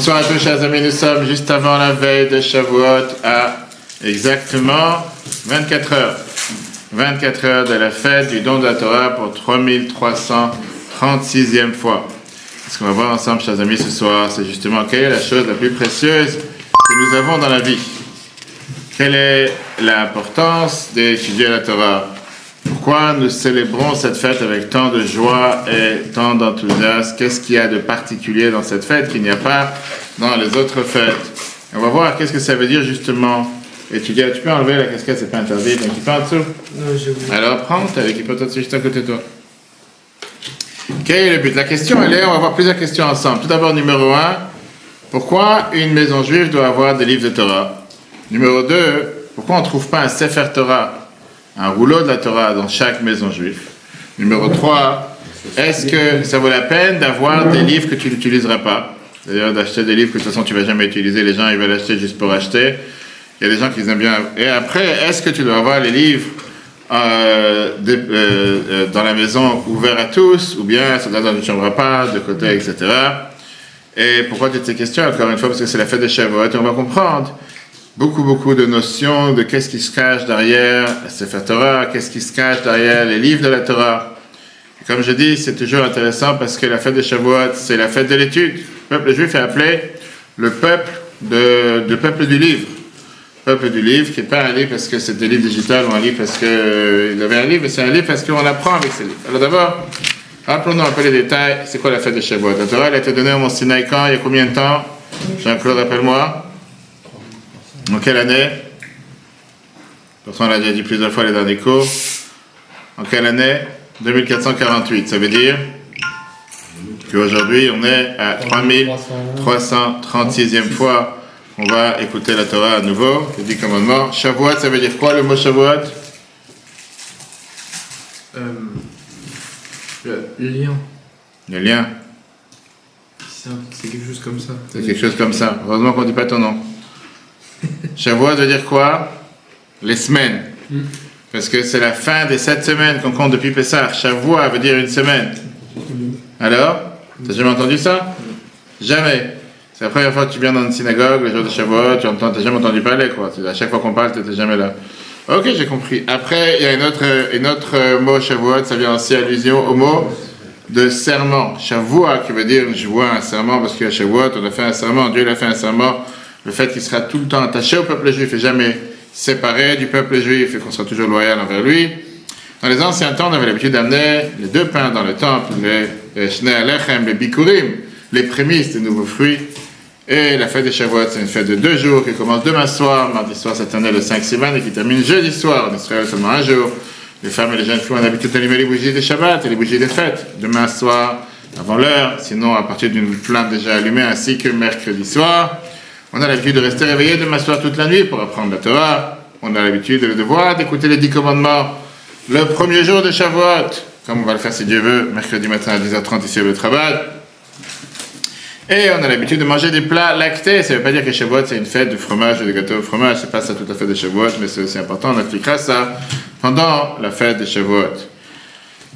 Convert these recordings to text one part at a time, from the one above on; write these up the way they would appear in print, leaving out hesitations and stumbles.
Bonsoir à tous, chers amis. Nous sommes juste avant la veille de Shavuot à exactement 24 heures. 24 heures de la fête du don de la Torah pour 3336e fois. Ce qu'on va voir ensemble, chers amis, ce soir, c'est justement quelle est la chose la plus précieuse que nous avons dans la vie. Quelle est l'importance d'étudier la Torah? Pourquoi nous célébrons cette fête avec tant de joie et tant d'enthousiasme? Qu'est-ce qu'il y a de particulier dans cette fête qu'il n'y a pas dans les autres fêtes? On va voir qu'est-ce que ça veut dire justement étudier. Tu peux enlever la casquette, c'est pas interdit. Donc il en dessous. Non, je vous... Alors prends, t'as l'équipe juste à côté de toi. Quel est le but? La question elle est, on va voir plusieurs questions ensemble. Tout d'abord, numéro 1, pourquoi une maison juive doit avoir des livres de Torah? Numéro 2, pourquoi on ne trouve pas un Sefer Torah, un rouleau de la Torah dans chaque maison juive? Numéro 3, est-ce que ça vaut la peine d'avoir des livres que tu n'utiliseras pas? C'est-à-dire d'acheter des livres que de toute façon tu ne vas jamais utiliser, les gens ils veulent acheter juste pour acheter. Il y a des gens qui aiment bien. Et après, est-ce que tu dois avoir les livres dans la maison ouverts à tous, ou bien ça doit dans une chambre à part, de côté, etc. Et pourquoi toutes ces questions? Encore une fois, parce que c'est la fête de Shavuot, et on va comprendre beaucoup de notions de qu'est-ce qui se cache derrière la Sefer Torah, qu'est-ce qui se cache derrière les livres de la Torah. Et comme je dis, c'est toujours intéressant parce que la fête de Shavuot, c'est la fête de l'étude. Le peuple juif est appelé le peuple peuple du livre. Le peuple du livre, qui n'est pas un livre parce que c'est des livres digital ou un livre parce qu'il avait un livre, mais c'est un livre parce qu'on apprend avec ces livres. Alors d'abord, rappelons-nous un peu les détails. C'est quoi la fête de Shavuot? La Torah, elle a été donnée au Mont Sinaï quand? Il y a combien de temps? Jean-Claude, rappelle-moi. En quelle année? Pourtant, on l'a déjà dit plusieurs fois les derniers cours. En quelle année? 2448. Ça veut dire qu'aujourd'hui, on est à 3336e fois. On va écouter la Torah à nouveau. Les 10 commandements. Shavuot, ça veut dire quoi le mot Shavuot? Le lien. Le lien. C'est quelque chose comme ça. C'est quelque chose comme ça. Heureusement qu'on ne dit pas ton nom. Shavuot veut dire quoi? Les semaines. Parce que c'est la fin des 7 semaines qu'on compte depuis Pessah. Shavuot veut dire une semaine. Alors? T'as jamais entendu ça? Jamais. C'est la première fois que tu viens dans une synagogue, le jour de Shavuot, t'as jamais entendu parler, quoi. À chaque fois qu'on parle, t'étais jamais là. Ok, j'ai compris. Après, il y a une autre mot Shavuot, ça vient aussi allusion au mot de serment. Shavuot, qui veut dire je vois un serment, parce qu'à Shavuot, on a fait un serment, Dieu a fait un serment, le fait qu'il sera tout le temps attaché au peuple juif et jamais séparé du peuple juif et qu'on sera toujours loyal envers lui. Dans les anciens temps, on avait l'habitude d'amener les 2 pains dans le temple, les shnei alechem, les bikurim, les prémices des nouveaux fruits. Et la fête de Shavuot, c'est une fête de 2 jours qui commence demain soir, mardi soir cette année le 5 Sivan et qui termine jeudi soir. En Israël seulement un jour. Les femmes et les jeunes filles ont l'habitude d'allumer les bougies des Shabbat et les bougies des fêtes. Demain soir, avant l'heure, sinon à partir d'une flamme déjà allumée, ainsi que mercredi soir. On a l'habitude de rester réveillé demain soir toute la nuit pour apprendre la Torah. On a l'habitude et le devoir d'écouter les 10 commandements. Le premier jour de Shavuot, comme on va le faire si Dieu veut, mercredi matin à 10h30 ici au travail. Et on a l'habitude de manger des plats lactés. Ça ne veut pas dire que Shavuot c'est une fête de fromage ou de gâteau au fromage. C'est pas ça toute la fête de Shavuot, mais c'est aussi important. On expliquera ça pendant la fête de Shavuot.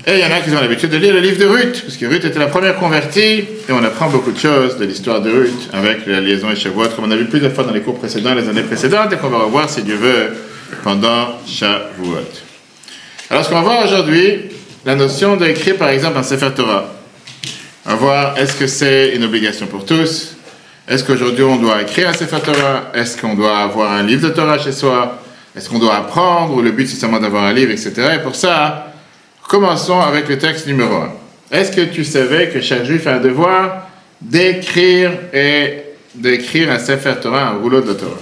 Et il y en a qui ont l'habitude de lire le livre de Ruth, parce que Ruth était la première convertie, et on apprend beaucoup de choses de l'histoire de Ruth avec la liaison et Shavuot, comme on a vu plusieurs fois dans les cours précédents, les années précédentes, et qu'on va revoir si Dieu veut pendant Shavuot. Alors ce qu'on va voir aujourd'hui, la notion d'écrire par exemple un Sefer Torah. On va voir, est-ce que c'est une obligation pour tous? Est-ce qu'aujourd'hui on doit écrire un Sefer Torah? Est-ce qu'on doit avoir un livre de Torah chez soi? Est-ce qu'on doit apprendre? Ou le but c'est seulement d'avoir un livre, etc. Et pour ça, commençons avec le texte numéro 1. Est-ce que tu savais que chaque juif a un devoir d'écrire un Sefer Torah, un rouleau de Torah?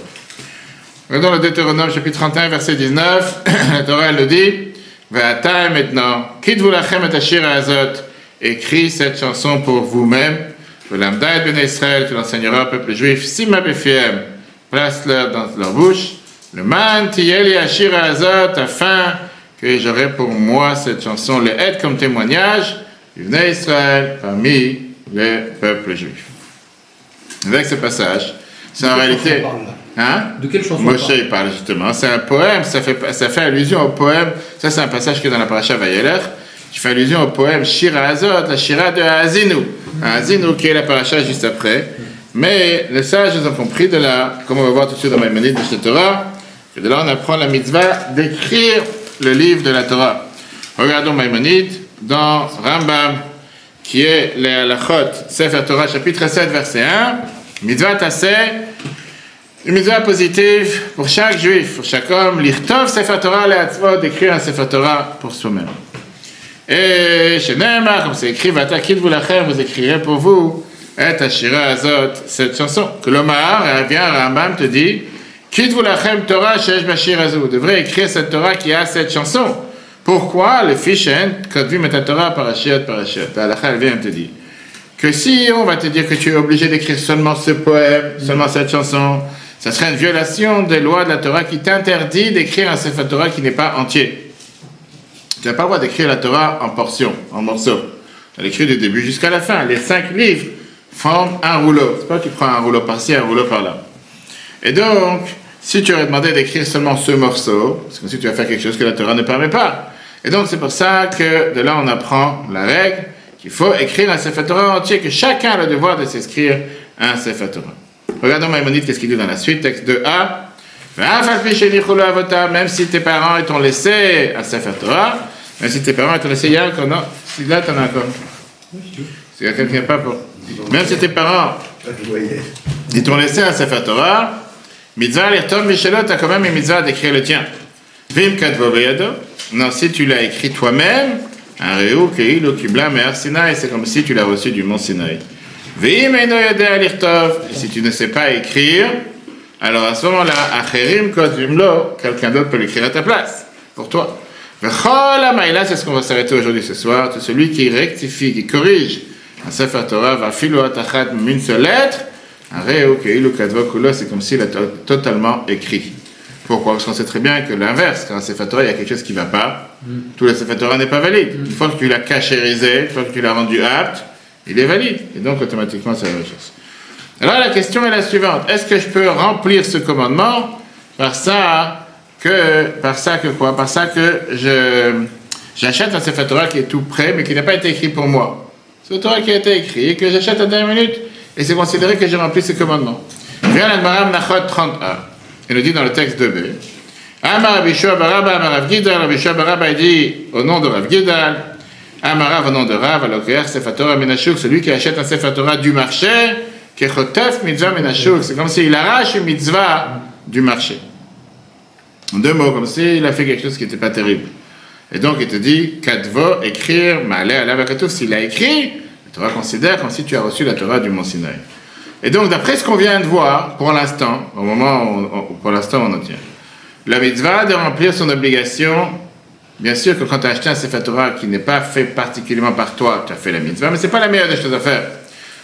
Regardons le Deutéronome chapitre 31, verset 19. La Torah elle le dit, Va'ata maintenant, kitvu lachem et hashir ha'azot. Écris cette chanson pour vous-même. L'amda et ben Israël, tu l'enseigneras au peuple juif. Sima befiem, place-leur dans leur bouche. Le man tiyeli hashir ha'azot, afin que j'aurai pour moi cette chanson, le aide comme témoignage du Bnei Israël parmi les peuples juifs. Avec ce passage, c'est en réalité. Hein? De quelle chanson Moshe il parle justement. C'est un poème, ça fait allusion au poème. Ça, c'est un passage qui est dans la paracha Vayelech. qui fait allusion au poème Shira Hazot, la Shira de Haazinu. Haazinu qui est la paracha juste après. Mais les sages ont compris de là, comme on va voir tout de suite dans Maïmonide de cette Torah, que de là on apprend la mitzvah d'écrire le livre de la Torah. Regardons Maïmonide dans Rambam, qui est les halachot, Sefer Torah, chapitre 7, verset 1, mitzvah tasseh, une mitzvah positive pour chaque juif, pour chaque homme, l'irtov Sefer Torah le'atzmo, d'écrire un Sefer Torah pour soi-même. Et chez Neymar, comme c'est écrit, Vatakid vous lachem, vous écrirez pour vous, et Ashira Azot, cette chanson. Que l'Omar, vient, Rambam te dit, Kid vous lachem Torah, Shesh Bashir Azou, vous devrez écrire cette Torah qui a cette chanson. Pourquoi le fichen, quand tu mets ta Torah parashiot, la halakha, elle vient te dire que si on va te dire que tu es obligé d'écrire seulement ce poème, seulement cette chanson, ça serait une violation des lois de la Torah qui t'interdit d'écrire un Sefer Torah qui n'est pas entier. Tu n'as pas le droit d'écrire la Torah en portions, en morceaux. Tu l'écris du début jusqu'à la fin. Les 5 livres forment un rouleau. C'est pas que tu prends un rouleau par-ci, un rouleau par-là. Et donc, si tu aurais demandé d'écrire seulement ce morceau, c'est comme si tu vas faire quelque chose que la Torah ne permet pas. Et donc, c'est pour ça que de là, on apprend la règle qu'il faut écrire un Sefer Torah entier, que chacun a le devoir de s'inscrire à un Sefer Torah. Regardons Maïmonide, qu'est-ce qu'il dit dans la suite, texte 2a. Même si tes parents t'ont laissé un Sefer Torah, même si tes parents t'ont laissé hier, si là, t'en as encore. C'est quelqu'un qui n'a pas pour. Même si tes parents ils t'ont laissé un Sefer Torah, mitzvah l'irtom Michelot, t'as quand même une mitzvah d'écrire le tien. Vim kadvo beyado. Non, si tu l'as écrit toi-même, un réou keilo kibla me'ar Sinaï, c'est comme si tu l'as reçu du mont Sinaï. Vim eino yodea lirtov. Et si tu ne sais pas écrire, alors à ce moment-là, acherim kodvimlo, quelqu'un d'autre peut l'écrire à ta place, pour toi. V'chol ha'maila, c'est ce qu'on va s'arrêter aujourd'hui ce soir, tout celui qui rectifie, qui corrige un Sefer Torah, va filo atachat une seule lettre, un réou keilo kadvo kulo, c'est comme s'il a totalement écrit. Pourquoi? Parce qu'on sait très bien que l'inverse, quand un Sefer Torah, il y a quelque chose qui ne va pas, tout le Sefer Torah n'est pas valide. Une fois que tu l'as cachérisé, une fois que tu l'as rendu apte, il est valide. Et donc, automatiquement, c'est la même chose. Alors, la question est la suivante. Est-ce que je peux remplir ce commandement par ça que quoi? Par ça que j'achète un Sefer Torah qui est tout prêt, mais qui n'a pas été écrit pour moi. C'est un Torah qui a été écrit et que j'achète à 10 minutes, et c'est considéré que j'ai rempli ce commandement. Viens l'Admaram Nachot 31. Il nous dit dans le texte 2b. Amar Rabbi Shua bar Abba, Amar Rav Gidal, Rabbi Shua bar Abba, il dit au nom de Rav Gidal, Amar Rav au nom de Rav, Aloker Sefer Torah Minashuk, celui qui achète un Sefer Torah du marché, Kechotef mitzvah Minashuk, c'est comme s'il arrache une mitzvah du marché. En 2 mots, comme s'il a fait quelque chose qui n'était pas terrible. Et donc il te dit, Kadvo, écrire, Ma'aleh alav hakatouf, s'il a écrit, la Torah considère comme si tu as reçu la Torah du Mont Sinaï. Et donc, d'après ce qu'on vient de voir, pour l'instant, au moment où pour l'instant on en tient, la mitzvah de remplir son obligation, bien sûr que quand tu as acheté un Sefer Torah qui n'est pas fait particulièrement par toi, tu as fait la mitzvah, mais ce n'est pas la meilleure des choses à faire.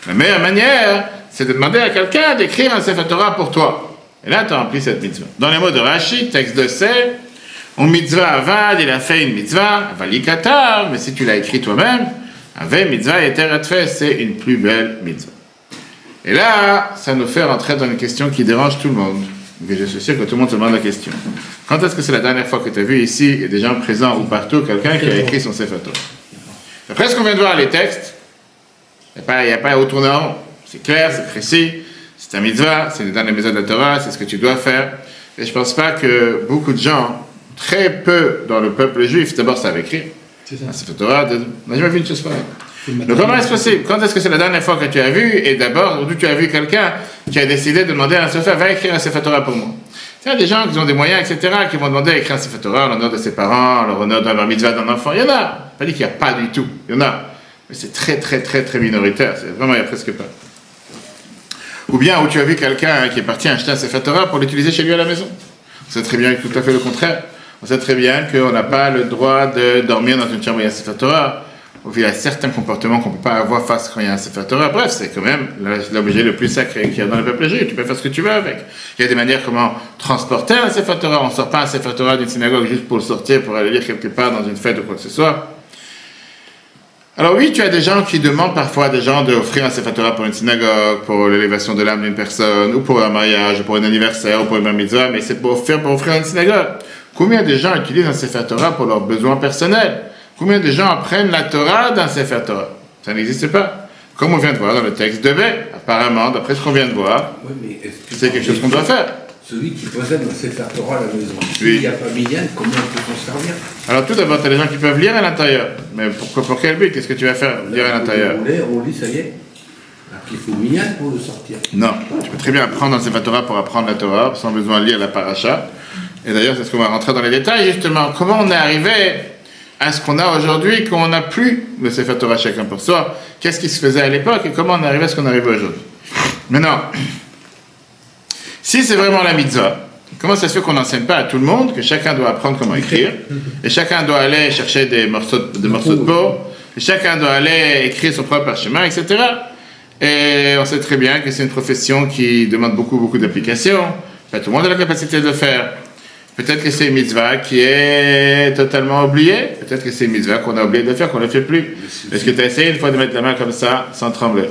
La meilleure manière, c'est de demander à quelqu'un d'écrire un Sefer Torah pour toi. Et là, tu as rempli cette mitzvah. Dans les mots de Rashi, texte de C, on mitzvah avad, il a fait une mitzvah, avalikatar, mais si tu l'as écrit toi-même, ave mitzvah et teratfeh, c'est une plus belle mitzvah. Et là, ça nous fait rentrer dans une question qui dérange tout le monde. Mais je suis sûr que tout le monde se demande la question. Quand est-ce que c'est la dernière fois que tu as vu ici, et des gens présents ou partout, quelqu'un qui a écrit son Sefer Torah? Après ce qu'on vient de voir, les textes, il n'y a pas à retourner en rond. C'est clair, c'est précis, c'est un mitzvah, c'est dans les maisons de la Torah, c'est ce que tu dois faire. Et je ne pense pas que beaucoup de gens, très peu dans le peuple juif, d'abord savent écrire. Un Sefer Torah, on n'a jamais vu une chose pareille. Donc comment est-ce possible? Quand est-ce que c'est la dernière fois que tu as vu? Et d'abord, où tu as vu quelqu'un qui a décidé de demander à un Sefer, va écrire un Sefer Torah pour moi. Il y a des gens qui ont des moyens, etc., qui vont demander à écrire un Sefer Torah en l'honneur de ses parents, en l'honneur de leur mitzvah d'un enfant. Il y en a. Pas dit qu'il n'y a pas du tout. Il y en a. Mais c'est très, très, très, très minoritaire. Vraiment, il n'y a presque pas. Ou bien où tu as vu quelqu'un qui est parti acheter un Sefer Torah pour l'utiliser chez lui à la maison. On sait très bien tout à fait le contraire. On sait très bien qu'on n'a pas le droit de dormir dans une chambre où il y a un Sefer Torah. Il y a certains comportements qu'on ne peut pas avoir face quand il y a un Sefer Torah. Bref, c'est quand même l'objet le plus sacré qu'il y a dans le peuple juif. Tu peux faire ce que tu veux avec. Il y a des manières comment transporter un Sefer Torah. On ne sort pas un Sefer Torah d'une synagogue juste pour le sortir, pour aller lire quelque part dans une fête ou quoi que ce soit. Alors oui, tu as des gens qui demandent parfois à des gens d'offrir un Sefer Torah pour une synagogue, pour l'élévation de l'âme d'une personne, ou pour un mariage, ou pour un anniversaire, ou pour une mitzvah, mais c'est pour offrir une synagogue. Combien de gens utilisent un Sefer Torah pour leurs besoins personnels? Combien de gens apprennent la Torah d'un Sefer Torah? Ça n'existe pas. Comme on vient de voir dans le texte de B, à apparemment, d'après ce qu'on vient de voir, Oui, mais est-ce que c'est quelque chose qu'on doit faire. celui qui possède un Sefer Torah à la maison, Oui. s'il n'y a pas Minyan, comment on peut s'en servir? Alors tout d'abord, tu as des gens qui peuvent lire à l'intérieur. Mais pour quel but? Qu'est-ce que tu vas faire? Lire à l'intérieur? On lit, ça y est. Alors qu'il faut Minyan pour le sortir. Non, tu peux très bien apprendre dans le Sefer Torah pour apprendre la Torah, sans besoin de lire la paracha. Et d'ailleurs, c'est ce qu'on va rentrer dans les détails, justement. Comment on est arrivé à ce qu'on a aujourd'hui, qu'on n'a plus le Sefer Torah chacun pour soi? Qu'est-ce qui se faisait à l'époque et comment on est arrivé à ce qu'on est arrivé aujourd'hui? Maintenant, si c'est vraiment la mitzvah, comment ça se fait qu'on n'enseigne pas à tout le monde que chacun doit apprendre comment écrire, et chacun doit aller chercher des morceaux de peau, et chacun doit aller écrire son propre parchemin, etc. Et on sait très bien que c'est une profession qui demande beaucoup d'applications. Pas tout le monde a la capacité de le faire. Peut-être que c'est une mitzvah qui est totalement oubliée. Peut-être que c'est une mitzvah qu'on a oublié de faire, qu'on ne le fait plus. Est-ce que tu as essayé une fois de mettre la main comme ça, sans trembler?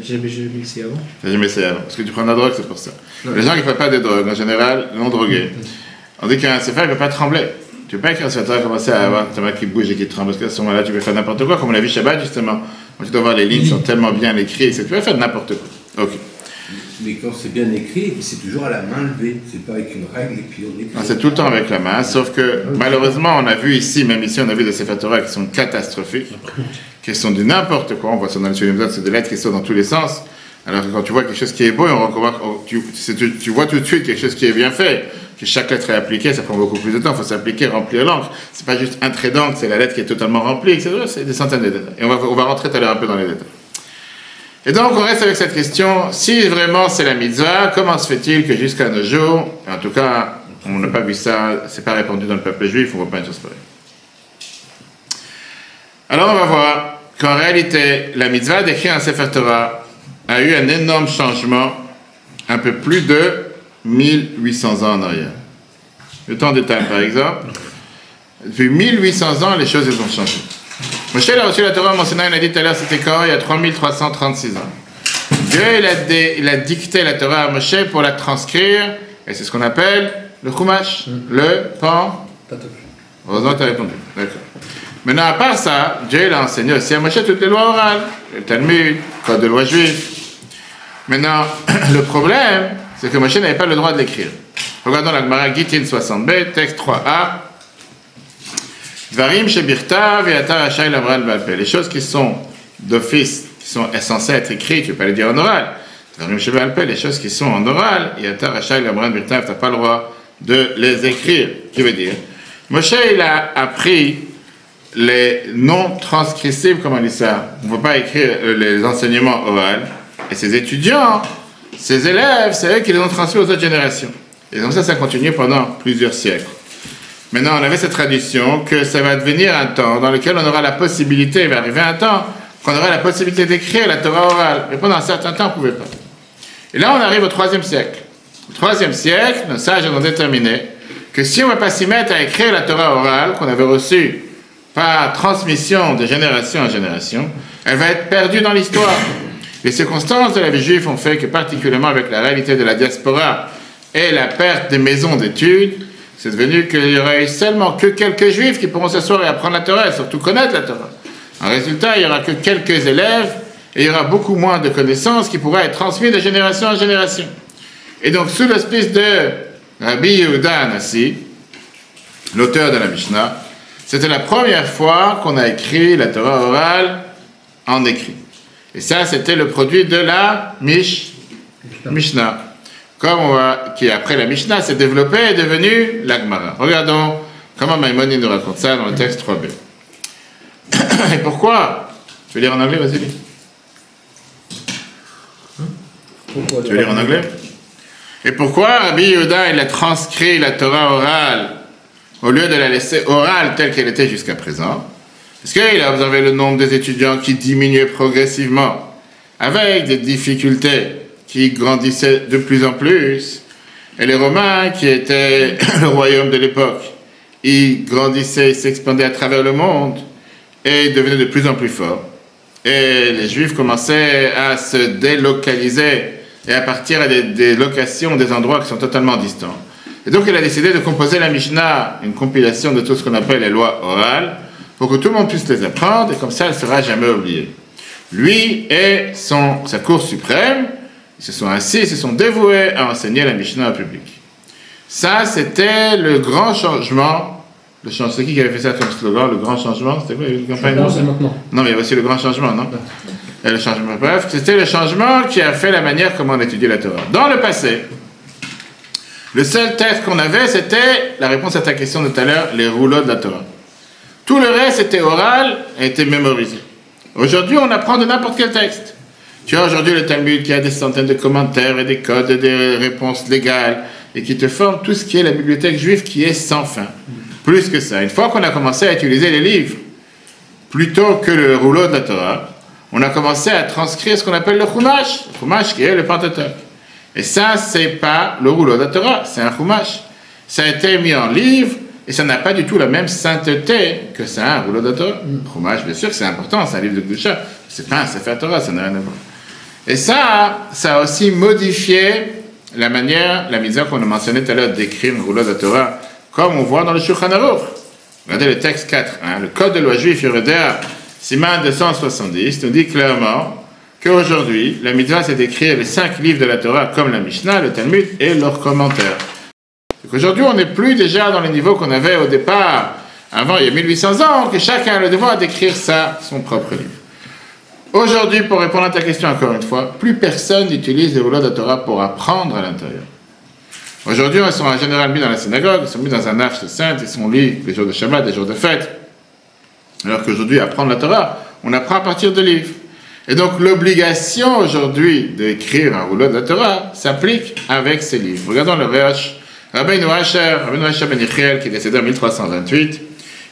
J'ai jamais essayé avant. Tu n'as jamais essayé avant. Parce que tu prends de la drogue, c'est pour ça. Les gens qui ne prennent pas de drogue, en général, non drogués. On dit qu'un sefer, il ne peut pas trembler. Tu ne peux pas écrire un sefer, commencer à avoir ta main qui bouge et qui tremble. Parce qu'à ce moment-là, tu peux faire n'importe quoi, comme on l'a vu Shabbat, justement. Tu dois voir les lignes sont tellement bien écrites, tu peux faire n'importe quoi. Ok. Mais quand c'est bien écrit, c'est toujours à la main levée. C'est pas avec une règle et puis on écrit. C'est tout le temps avec la main, sauf que malheureusement, on a vu ici, même ici, on a vu des Sefer Torah qui sont catastrophiques, qui sont du n'importe quoi. On voit ça dans les Shulim, c'est des lettres qui sont dans tous les sens. Alors que quand tu vois quelque chose qui est beau, tu vois tout de suite quelque chose qui est bien fait, que chaque lettre est appliquée, ça prend beaucoup plus de temps. Il faut s'appliquer, remplir l'encre. C'est pas juste un trait d'encre, c'est la lettre qui est totalement remplie, etc. C'est des centaines de détails. Et on va rentrer tout à l'heure un peu dans les détails. Et donc, on reste avec cette question, si vraiment c'est la mitzvah, comment se fait-il que jusqu'à nos jours, en tout cas, on n'a pas vu ça, c'est pas répandu dans le peuple juif, on ne voit pas une chose pareille. Alors, on va voir qu'en réalité, la mitzvah d'écrire un Sefer Torah a eu un énorme changement, un peu plus de 1800 ans en arrière. Le temps des temps, par exemple, depuis 1800 ans, les choses elles ont changé. Moshe a reçu la Torah, mon Sinaï, on a dit tout à l'heure, c'était quand? Il y a 3336 ans. Dieu, il a dicté la Torah à Moshe pour la transcrire, et c'est ce qu'on appelle le Chumash, le pan. Heureusement, tu as répondu. D'accord. Maintenant, à part ça, Dieu il a enseigné aussi à Moshe toutes les lois orales, le Talmud, le code de loi juif. Maintenant, le problème, c'est que Moshe n'avait pas le droit de l'écrire. Regardons la Gemara Gittin 60b, texte 3a. Dvarim shebirtav et atar hachai l'amral balpeh. Les choses qui sont d'office, qui sont censées être écrites, tu ne peux pas les dire en oral. Dvarim shebalpeh, les choses qui sont en oral, et atar hachai l'amral birtav, tu n'as pas le droit de les écrire. Qui veut dire, Moshe, il a appris les non transcriptibles, comment on dit ça? On ne peut pas écrire les enseignements oraux. Et ses étudiants, ses élèves, c'est eux qui les ont transmis aux autres générations. Et comme ça continue pendant plusieurs siècles. Maintenant, on avait cette tradition que ça va devenir un temps dans lequel on aura la possibilité, il va arriver un temps, qu'on aura la possibilité d'écrire la Torah orale. Mais pendant un certain temps, on ne pouvait pas. Et là, on arrive au IIIe siècle. Au IIIe siècle, nos sages ont déterminé que si on ne va pas s'y mettre à écrire la Torah orale qu'on avait reçue par transmission de génération en génération, elle va être perdue dans l'histoire. Les circonstances de la vie juive ont fait que, particulièrement avec la réalité de la diaspora et la perte des maisons d'études, c'est devenu qu'il y aurait seulement que quelques juifs qui pourront s'asseoir et apprendre la Torah, et surtout connaître la Torah. En résultat, il n'y aura que quelques élèves, et il y aura beaucoup moins de connaissances qui pourraient être transmises de génération en génération. Et donc, sous l'auspice de Rabbi Yehuda Hanassi, l'auteur de la Mishnah, c'était la première fois qu'on a écrit la Torah orale en écrit. Et ça, c'était le produit de la Mishnah. Comme on voit, qui après la Mishnah s'est développée et est devenue la Gemara. Regardons comment Maïmonide nous raconte ça dans le texte 3b. Et pourquoi? Tu veux lire en anglais, vas-y. Tu veux lire en anglais? Et pourquoi Rabbi Yehuda, il a transcrit la Torah orale au lieu de la laisser orale telle qu'elle était jusqu'à présent? Parce qu'il a observé le nombre des étudiants qui diminuait progressivement, avec des difficultés qui grandissaient de plus en plus. Et les Romains, qui étaient le royaume de l'époque, ils grandissaient, ils s'expandaient à travers le monde et devenaient de plus en plus forts. Et les Juifs commençaient à se délocaliser et à partir à des locations, des endroits qui sont totalement distants. Et donc il a décidé de composer la Mishnah, une compilation de tout ce qu'on appelle les lois orales, pour que tout le monde puisse les apprendre, et comme ça, elle ne sera jamais oubliée. Lui et sa cour suprême, ils se sont assis, ils se sont dévoués à enseigner la Mishnah au public. Ça, c'était le grand changement. C'est qui avait fait ça comme slogan, le grand changement? C'était quoi, une campagne? C'est maintenant. Non, mais il y a aussi le grand changement, non? Et le changement, bref, c'était le changement qui a fait la manière comment on étudiait la Torah. Dans le passé, le seul texte qu'on avait, c'était la réponse à ta question de tout à l'heure, les rouleaux de la Torah. Tout le reste était oral et était mémorisé. Aujourd'hui, on apprend de n'importe quel texte. Tu as aujourd'hui le Talmud qui a des centaines de commentaires et des codes et des réponses légales et qui te forme tout ce qui est la bibliothèque juive qui est sans fin. Plus que ça, une fois qu'on a commencé à utiliser les livres plutôt que le rouleau de la Torah, on a commencé à transcrire ce qu'on appelle le Chumash qui est le Pentateuque. Et ça, c'est pas le rouleau de la Torah, c'est un Chumash. Ça a été mis en livre et ça n'a pas du tout la même sainteté que ça, un rouleau de la Torah. Chumash, bien sûr que c'est important, c'est un livre de Gdusha, c'est pas un Sefer Torah, ça n'a rien à voir. Et ça a aussi modifié la manière, la misère qu'on a mentionné tout à l'heure d'écrire un rouleau de la Torah, comme on voit dans le Shulchan Aruch. Regardez le texte 4, le code de loi juif Yeridéa, Siman 270, nous dit clairement qu'aujourd'hui, la mitzvah, c'est d'écrire les 5 livres de la Torah, comme la Mishnah, le Talmud et leurs commentaires. Aujourd'hui, on n'est plus déjà dans les niveaux qu'on avait au départ, avant, il y a 1800 ans, que chacun a le devoir d'écrire son propre livre. Aujourd'hui, pour répondre à ta question encore une fois, plus personne n'utilise les rouleaux de la Torah pour apprendre à l'intérieur. Aujourd'hui, ils sont en général mis dans la synagogue, ils sont mis dans un arche sainte, ils sont lits les jours de Shabbat, les jours de fête. Alors qu'aujourd'hui, apprendre la Torah, on apprend à partir de livres. Et donc, l'obligation aujourd'hui d'écrire un rouleau de la Torah s'applique avec ces livres. Regardons le Rehash. Rabbeinu Asher ben Yechiel, qui est décédé en 1328,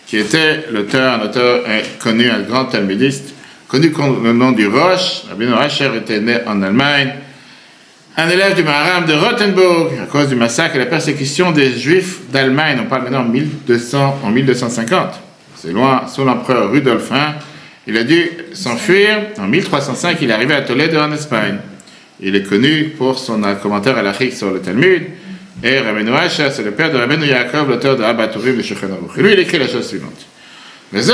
qui était un auteur connu, un grand talmudiste, connu sous le nom du Rosh. Rabbeinu Asher était né en Allemagne, un élève du Maharam de Rothenburg, à cause du massacre et la persécution des Juifs d'Allemagne. On parle maintenant en 1250. C'est loin, sous l'empereur Rudolf I. Il a dû s'enfuir. En 1305, il est arrivé à Toledo en Espagne. Il est connu pour son commentaire halachique sur le Talmud. Et Rabbeinu Asher, c'est le père de Rabbeinu Yaakov, l'auteur de Abba Turim de Shulchan Aruch. Et lui, il écrit la chose suivante. Mais c'est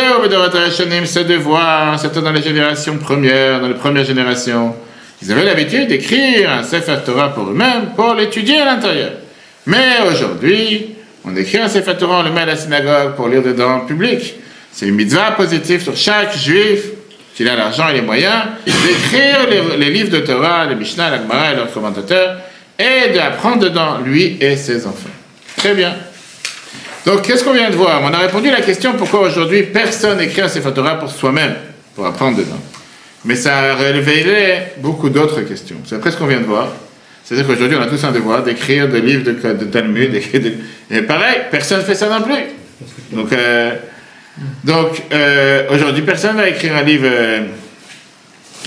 de voir, c'était dans les générations premières, dans les premières générations, ils avaient l'habitude d'écrire un Sefer Torah pour eux-mêmes, pour l'étudier à l'intérieur. Mais aujourd'hui, on écrit un Sefer Torah, on le met à la synagogue pour lire dedans en public. C'est une mitzvah positive sur chaque juif, s'il a l'argent et les moyens, d'écrire les livres de Torah, les Mishnah, la Gemara et leurs commentateurs, et d'apprendre dedans, lui et ses enfants. Très bien. Donc, qu'est-ce qu'on vient de voir? On a répondu à la question pourquoi aujourd'hui personne n'écrit un Sefer Torah pour soi-même, pour apprendre dedans. Mais ça a révélé beaucoup d'autres questions. C'est après ce qu'on vient de voir. C'est-à-dire qu'aujourd'hui, on a tous un devoir d'écrire des livres de Talmud, et pareil, personne ne fait ça non plus. Donc, aujourd'hui, personne ne va écrire un livre.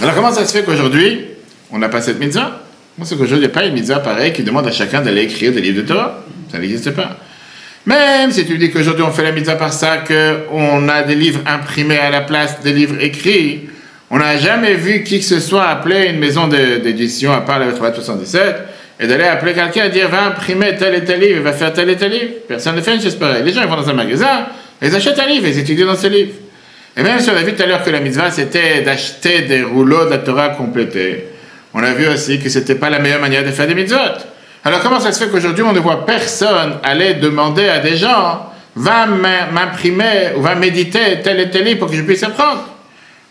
Alors, comment ça se fait qu'aujourd'hui, on n'a pas cette mitzvah? Moi, c'est qu'aujourd'hui, il n'y a pas une mitzvah pareille qui demande à chacun d'aller écrire des livres de Torah. Ça n'existe pas. Même si tu dis qu'aujourd'hui, on fait la mitzvah par ça, qu'on a des livres imprimés à la place des livres écrits, on n'a jamais vu qui que ce soit appeler une maison d'édition, à part la 77, et d'aller appeler quelqu'un et dire va imprimer tel et tel livre, va faire tel et tel livre. Personne ne fait une chose pareille. Les gens ils vont dans un magasin, ils achètent un livre, ils étudient dans ce livre. Et même si on a vu tout à l'heure que la mitzvah c'était d'acheter des rouleaux de la Torah complétés, on a vu aussi que c'était pas la meilleure manière de faire des mitzvot. Alors comment ça se fait qu'aujourd'hui on ne voit personne aller demander à des gens va m'imprimer ou va méditer tel et tel livre pour que je puisse apprendre?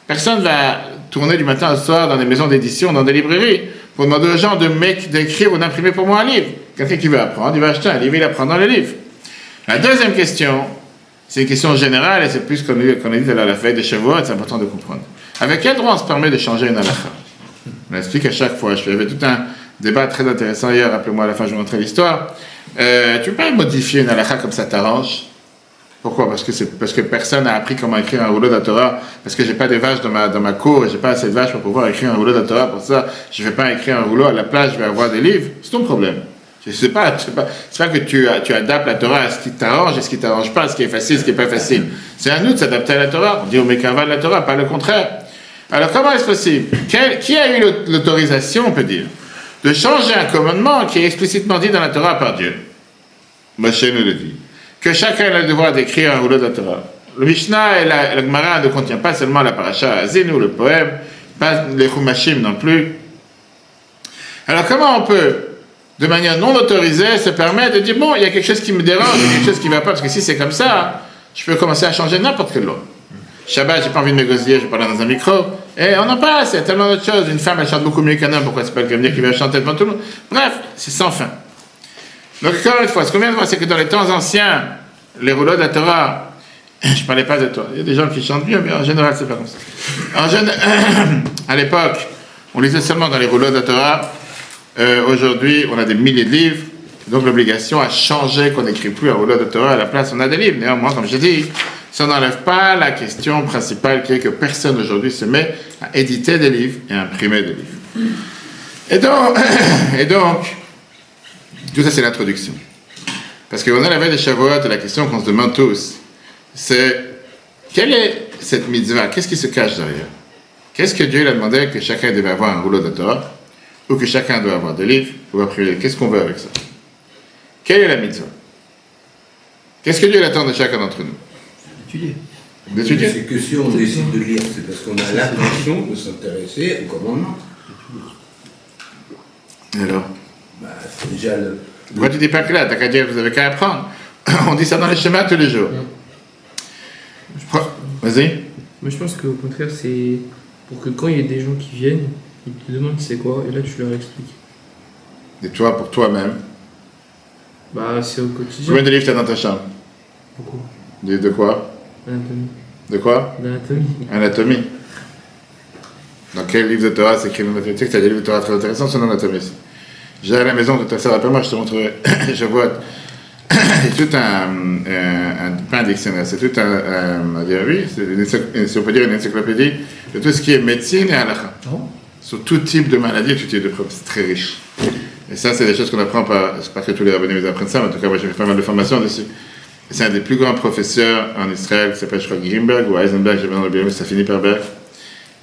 Personne ne va tourner du matin au soir dans des maisons d'édition, dans des librairies, pour demander aux gens d'écrire ou d'imprimer pour moi un livre. Quelqu'un qui veut apprendre, il va acheter un livre, il apprend dans le livre. La deuxième question, c'est une question générale, et c'est plus qu'on a dit à la feuille de Shavuot, c'est important de comprendre. Avec quel droit on se permet de changer une halakha? On l'explique à chaque fois. Il y avait tout un débat très intéressant hier, rappelez-moi à la fin, je vais montrer l'histoire. Tu ne peux pas modifier une halakha comme ça t'arrange. Pourquoi? Parce que personne n'a appris comment écrire un rouleau de la Torah, parce que j'ai pas des vaches dans ma cour et j'ai pas assez de vaches pour pouvoir écrire un rouleau de la Torah. Pour ça, je vais pas écrire un rouleau à la place, je vais avoir des livres. C'est ton problème. C'est pas que tu adaptes la Torah à ce qui t'arrange et ce qui t'arrange pas, ce qui est facile, ce qui est pas facile. C'est à nous de s'adapter à la Torah. On dit au Mekava de la Torah, pas le contraire. Alors comment est-ce possible? Qui a eu l'autorisation, on peut dire, de changer un commandement qui est explicitement dit dans la Torah par Dieu? Moshe nous le dit. Que chacun a le devoir d'écrire un rouleau de la Torah. Le Mishnah et la Gemara ne contient pas seulement la paracha Azinu, le poème, pas les Chumashim non plus. Alors comment on peut, de manière non autorisée, se permettre de dire, bon, il y a quelque chose qui me dérange, il y a quelque chose qui ne va pas, parce que si c'est comme ça, je peux commencer à changer n'importe quelle loi. Shabbat, j'ai pas envie de me gosiller, je vais parler dans un micro, et on en passe, il y a tellement d'autres choses. Une femme, elle chante beaucoup mieux qu'un homme, pourquoi c'est pas le Gabriel qui va chanter devant tout le monde? Bref, c'est sans fin. Donc, encore une fois, ce qu'on vient de voir, c'est que dans les temps anciens, les rouleaux de la Torah, je parlais pas de toi, il y a des gens qui chantent bien, mais en général, c'est pas comme ça. À l'époque, on lisait seulement dans les rouleaux de la Torah. Aujourd'hui, on a des milliers de livres, donc l'obligation a changé qu'on n'écrit plus un rouleau de Torah, à la place, on a des livres. Néanmoins, comme je dis, ça n'enlève pas la question principale qui est que personne aujourd'hui se met à éditer des livres et à imprimer des livres. Et donc tout ça c'est l'introduction. Parce qu'on a la veille de Shavuot, et la question qu'on se demande tous, c'est quelle est cette mitzvah? Qu'est-ce qui se cache derrière? Qu'est-ce que Dieu a demandé que chacun devait avoir un rouleau de Torah? Ou que chacun doit avoir des livres? Ou imprimer? Qu'est-ce qu'on veut avec ça? Quelle est la mitzvah? Qu'est-ce que Dieu attend de chacun d'entre nous? D'étudier. C'est que si on décide de lire, c'est parce qu'on a l'intention de s'intéresser au commandement. Et alors? Bah, c'est déjà le... Pourquoi tu dis pas que là? T'as qu'à dire, vous avez qu'à apprendre. On dit ça dans les schémas tous les jours. Vas-y. Moi je pense qu'au contraire, c'est pour que quand il y ait des gens qui viennent, ils te demandent c'est quoi, et là tu leur expliques. Et toi, pour toi-même? Bah, c'est au quotidien. Combien de livres t'as dans ta chambre? Beaucoup. Des livres de quoi? Anatomie. De quoi? D'anatomie. Anatomie. Dans quel livre de Torah c'est écrit l'anatomie? Tu sais que t'as des livres de Torah très intéressants sur l'anatomie. J'ai à la maison, tout à fait, rappelle-moi, je te montrerai. Je vois. C'est tout pas un dictionnaire, c'est tout si on peut dire une encyclopédie de tout ce qui est médecine et halakha. Sur tout type de maladie, tout type de problème. C'est très riche. Et ça, c'est des choses qu'on apprend pas. C'est pas que tous les rabbinés apprennent ça, mais en tout cas, moi, j'ai fait pas mal de formations dessus. C'est un des plus grands professeurs en Israël qui s'appelle, je crois, Grimberg ou Eisenberg, j'ai pas dans le ça finit par Berg.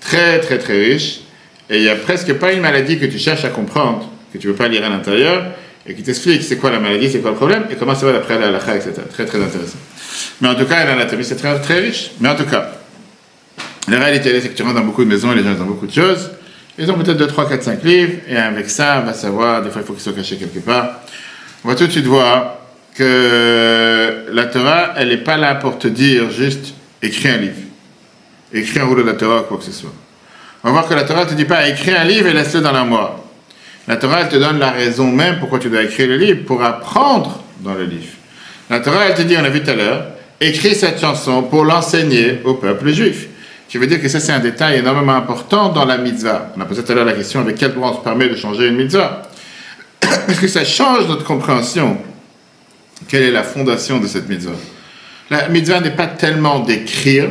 Très, très, très riche. Et il n'y a presque pas une maladie que tu cherches à comprendre, que tu ne veux pas lire à l'intérieur, et qui t'explique c'est quoi la maladie, c'est quoi le problème, et comment ça va d'après la halakha, etc. Très, très intéressant. Mais en tout cas, l'anatomie, c'est très, très riche. Mais en tout cas, la réalité, c'est que tu rentres dans beaucoup de maisons et les gens ont beaucoup de choses. Ils ont peut-être 2, 3, 4, 5 livres, et avec ça, on va savoir, des fois, il faut qu'ils soient cachés quelque part. On va tout de suite voir que la Torah, elle n'est pas là pour te dire juste écris un livre, écris un rouleau de la Torah, quoi que ce soit. On va voir que la Torah ne te dit pas écris un livre et laisse-le dans l'armoire. La Torah, elle te donne la raison même pourquoi tu dois écrire le livre, pour apprendre dans le livre. La Torah, elle te dit, on l'a vu tout à l'heure, écris cette chanson pour l'enseigner au peuple juif. Je veux dire que ça, c'est un détail énormément important dans la mitzvah. On a posé tout à l'heure la question avec quel droit on se permet de changer une mitzvah. Parce que ça change notre compréhension. Quelle est la fondation de cette mitzvah? La mitzvah n'est pas tellement d'écrire,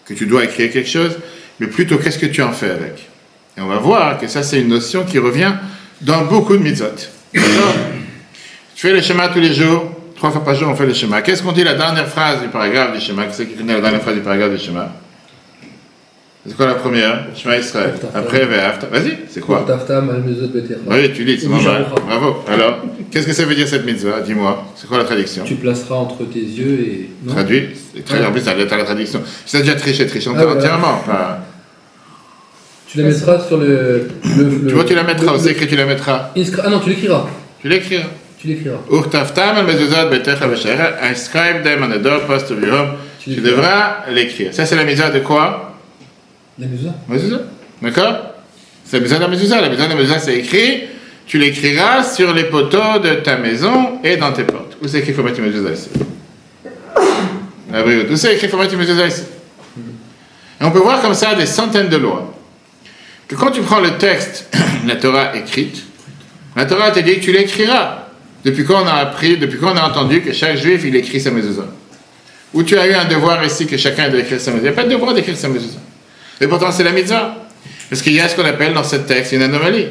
que tu dois écrire quelque chose, mais plutôt qu'est-ce que tu en fais avec. Et on va voir que ça, c'est une notion qui revient dans beaucoup de mitzvot. Tu fais le schéma tous les jours, 3 fois par jour, on fait le schéma. Qu'est-ce qu'on dit la dernière phrase du paragraphe du schéma? Qui c'est qui connaît la dernière phrase du paragraphe du schéma? C'est quoi la première? Shema Israël. Après, Ve'afta. Vas-y, c'est quoi? Oui, tu lis, c'est normal. Bravo. Alors, qu'est-ce que ça veut dire cette mitzvah? Dis-moi. C'est quoi la traduction? Tu placeras entre tes yeux et... Non. Traduit. En plus, ça doit être la traduction. Si t'as déjà triché entièrement. Pas... Tu la mettras sur le tu vois, tu la mettras. C'est écrit, tu la mettras. Ah non, tu l'écriras. Tu l'écriras. Tu l'écriras. Urtaftam al-mezuzot betecha v'shera. Inscribe them on the doorpost of your home. Tu devras l'écrire. Ça, c'est la mitzvah de quoi? La mezuzah. Mezuzah. D'accord? C'est la mitzvah de la mezuzah. La mitzvah de la mezuzah, c'est écrit. Tu l'écriras sur les poteaux de ta maison et dans tes portes. Où c'est écrit faut mettre une mezuzah ici? La brioute. Où c'est écrit faut mettre une mezuzah ici? Et on peut voir comme ça des centaines de lois. Que quand tu prends le texte, la Torah écrite, la Torah te dit que tu l'écriras. Depuis quand on a appris, depuis quand on a entendu que chaque juif, il écrit sa mezuzah. Ou tu as eu un devoir ici que chacun doit écrire sa mezuzah. Il n'y a pas de devoir d'écrire sa mezuzah. Et pourtant, c'est la mitzvah. Parce qu'il y a ce qu'on appelle dans ce texte une anomalie.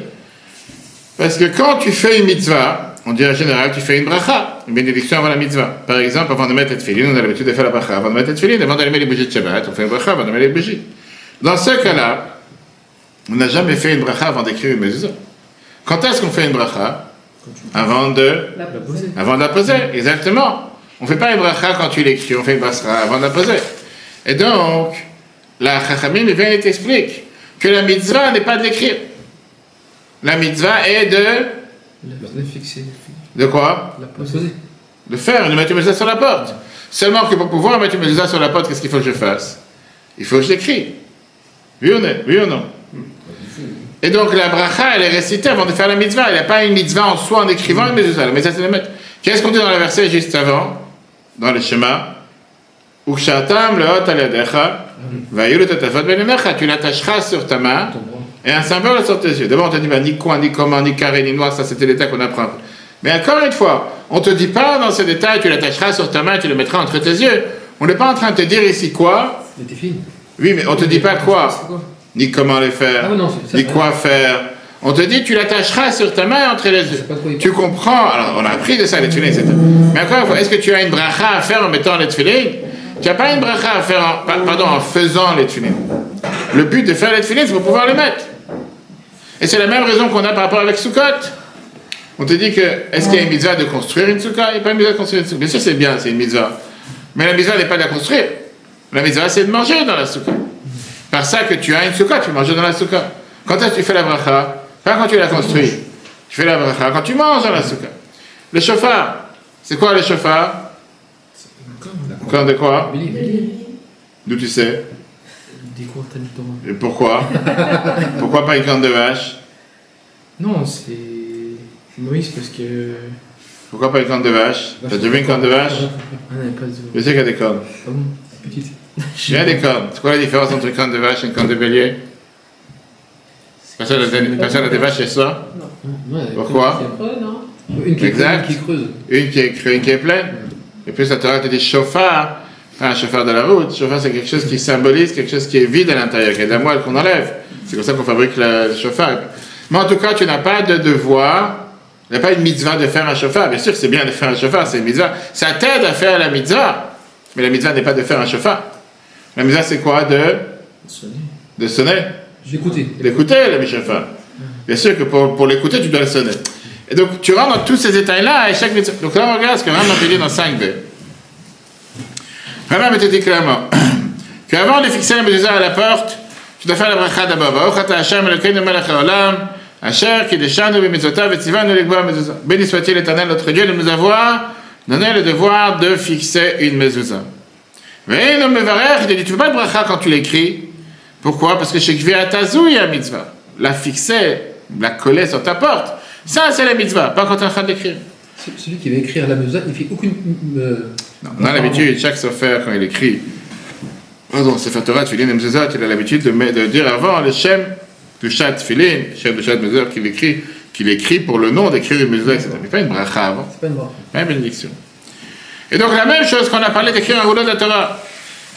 Parce que quand tu fais une mitzvah, on dit en général, tu fais une bracha, une bénédiction avant la mitzvah. Par exemple, avant de mettre la tefillin, on a l'habitude de faire la bracha. Avant de mettre la tefillin, avant d'allumer les bougies de Shabbat, on fait une bracha avant d'allumer les bougies. Dans ce cas-là, on n'a jamais fait une bracha avant d'écrire une mezuzah. Quand est-ce qu'on fait une bracha? Avant de la poser. Exactement. On ne fait pas une bracha quand tu l'écris, on fait une bracha avant de la poser. Et donc, la Chachamim vient et t'explique que la mitzvah n'est pas de l'écrire. La mitzvah est de... La fixer. De quoi? La Poser. poser. De faire, de mettre une mezuzah sur la porte. Seulement que pour pouvoir mettre une mezuzah sur la porte, qu'est-ce qu'il faut que je fasse? Il faut que je l'écris. Oui ou non? Et donc la bracha, elle est récitée avant de faire la mitzvah. Il n'y a pas une mitzvah en soi en écrivant une mezuzah. La mitzvah, c'est de mettre. Qu'est-ce qu'on dit dans le verset juste avant? Dans le schéma? Ukshatam leot al yadecha, vayulu tatafot benemecha. Tu l'attacheras sur ta main et un symbole sur tes yeux. D'abord, on te dit ni coin, ni comment, ni carré, ni noir. Ça, c'était l'état qu'on apprend. Mais encore une fois, on ne te dit pas dans ce détail, tu l'attacheras sur ta main, tu le mettras entre tes yeux. On n'est pas en train de te dire ici quoi. Mais t'es fini. Oui, mais on ne te dit pas quoi. C'est quoi? Ni comment le faire, Ah, non, ni quoi faire. On te dit, tu l'attacheras sur ta main entre les yeux. Tu comprends, alors on a appris de ça, les tefilin, etc. Mais encore une fois, est-ce que tu as une bracha à faire en mettant les tefilin? Tu n'as pas une bracha à faire en faisant les tefilin. Le but de faire les tefilin, c'est pour pouvoir les mettre. Et c'est la même raison qu'on a par rapport avec Sukkot. On te dit que, est-ce qu'il y a une mitzvah de construire une sukkah? Il n'y a pas une mitzvah de construire une sukkah. Bien sûr, c'est bien, c'est une mitzvah. Mais la mitzvah n'est pas de la construire. La mitzvah, c'est de manger dans la sukkah. Par ça que tu as une sukkah, tu manges dans la sukkah. Quand est-ce que tu fais la bracha? Pas quand tu la construis. Tu fais la bracha quand tu manges dans la sukkah. Le shofar, c'est quoi le shofar? Le corps de quoi? D'où tu sais? Des cours Talmud Torah. Et pourquoi? Pourquoi pas une corne de vache? Non, c'est Moïse parce que. Pourquoi pas une corne de vache? T'as déjà vu une corne de vache? Ah, non, pas de. Je sais qu'il y a des cornes. Ah bon? Petite. Il y a des cornes. C'est quoi la différence entre une corne de vache et une corne de bélier? Personne n'a des vaches chez soi? Ouais, Pourquoi? Une qui est Exact. pleine, qui creuse. Une qui est pleine. Et puis la Torah te dit chauffard, pas un chauffard de la route. Chauffard, c'est quelque chose qui symbolise quelque chose qui est vide à l'intérieur, qui est de la moelle qu'on enlève. C'est comme ça qu'on fabrique le chauffard. Mais en tout cas, tu n'as pas de devoir, il n'y a pas une mitzvah de faire un chauffard. Bien sûr que c'est bien de faire un chauffard, c'est une mitzvah. Ça t'aide à faire la mitzvah. Mais la mitzvah n'est pas de faire un chauffard. La mitzvah, c'est quoi? De sonner. D'écouter. L'écouter, le chauffard. Bien sûr que pour l'écouter, tu dois le sonner. Et donc, tu rentres dans tous ces détails-là, et chaque mitzvah. Donc là, on regarde ce que Rambam te dit dans 5b. Rambam te dit clairement qu'avant de fixer la mezuzah à la porte, tu dois faire la bracha d'abord. Béni soit-il l'Éternel, notre Dieu, de nous avoir donné le devoir de fixer une mezuzah. Mais il te dit, tu ne fais pas de bracha quand tu l'écris. Pourquoi? Parce que chez Kviatazou, il y a mitzvah. La fixer, la coller sur ta porte, ça c'est la mitzvah, pas quand tu es en train d'écrire. Celui qui va écrire la mezuzah, il fait aucune. Non, on a l'habitude, chaque sofer, quand il écrit, pardon, Sefer Torah, Tfilin et Mezuzah, il a l'habitude de dire avant le Shem du Shat Tfilin, Shem du Shat Mezuzah, qu'il écrit pour le nom d'écrire une Mezuzah, etc. Mais pas une bracha avant. C'est pas une bracha. Pas une bénédiction. Et donc la même chose qu'on a parlé d'écrire un rouleau de la Torah.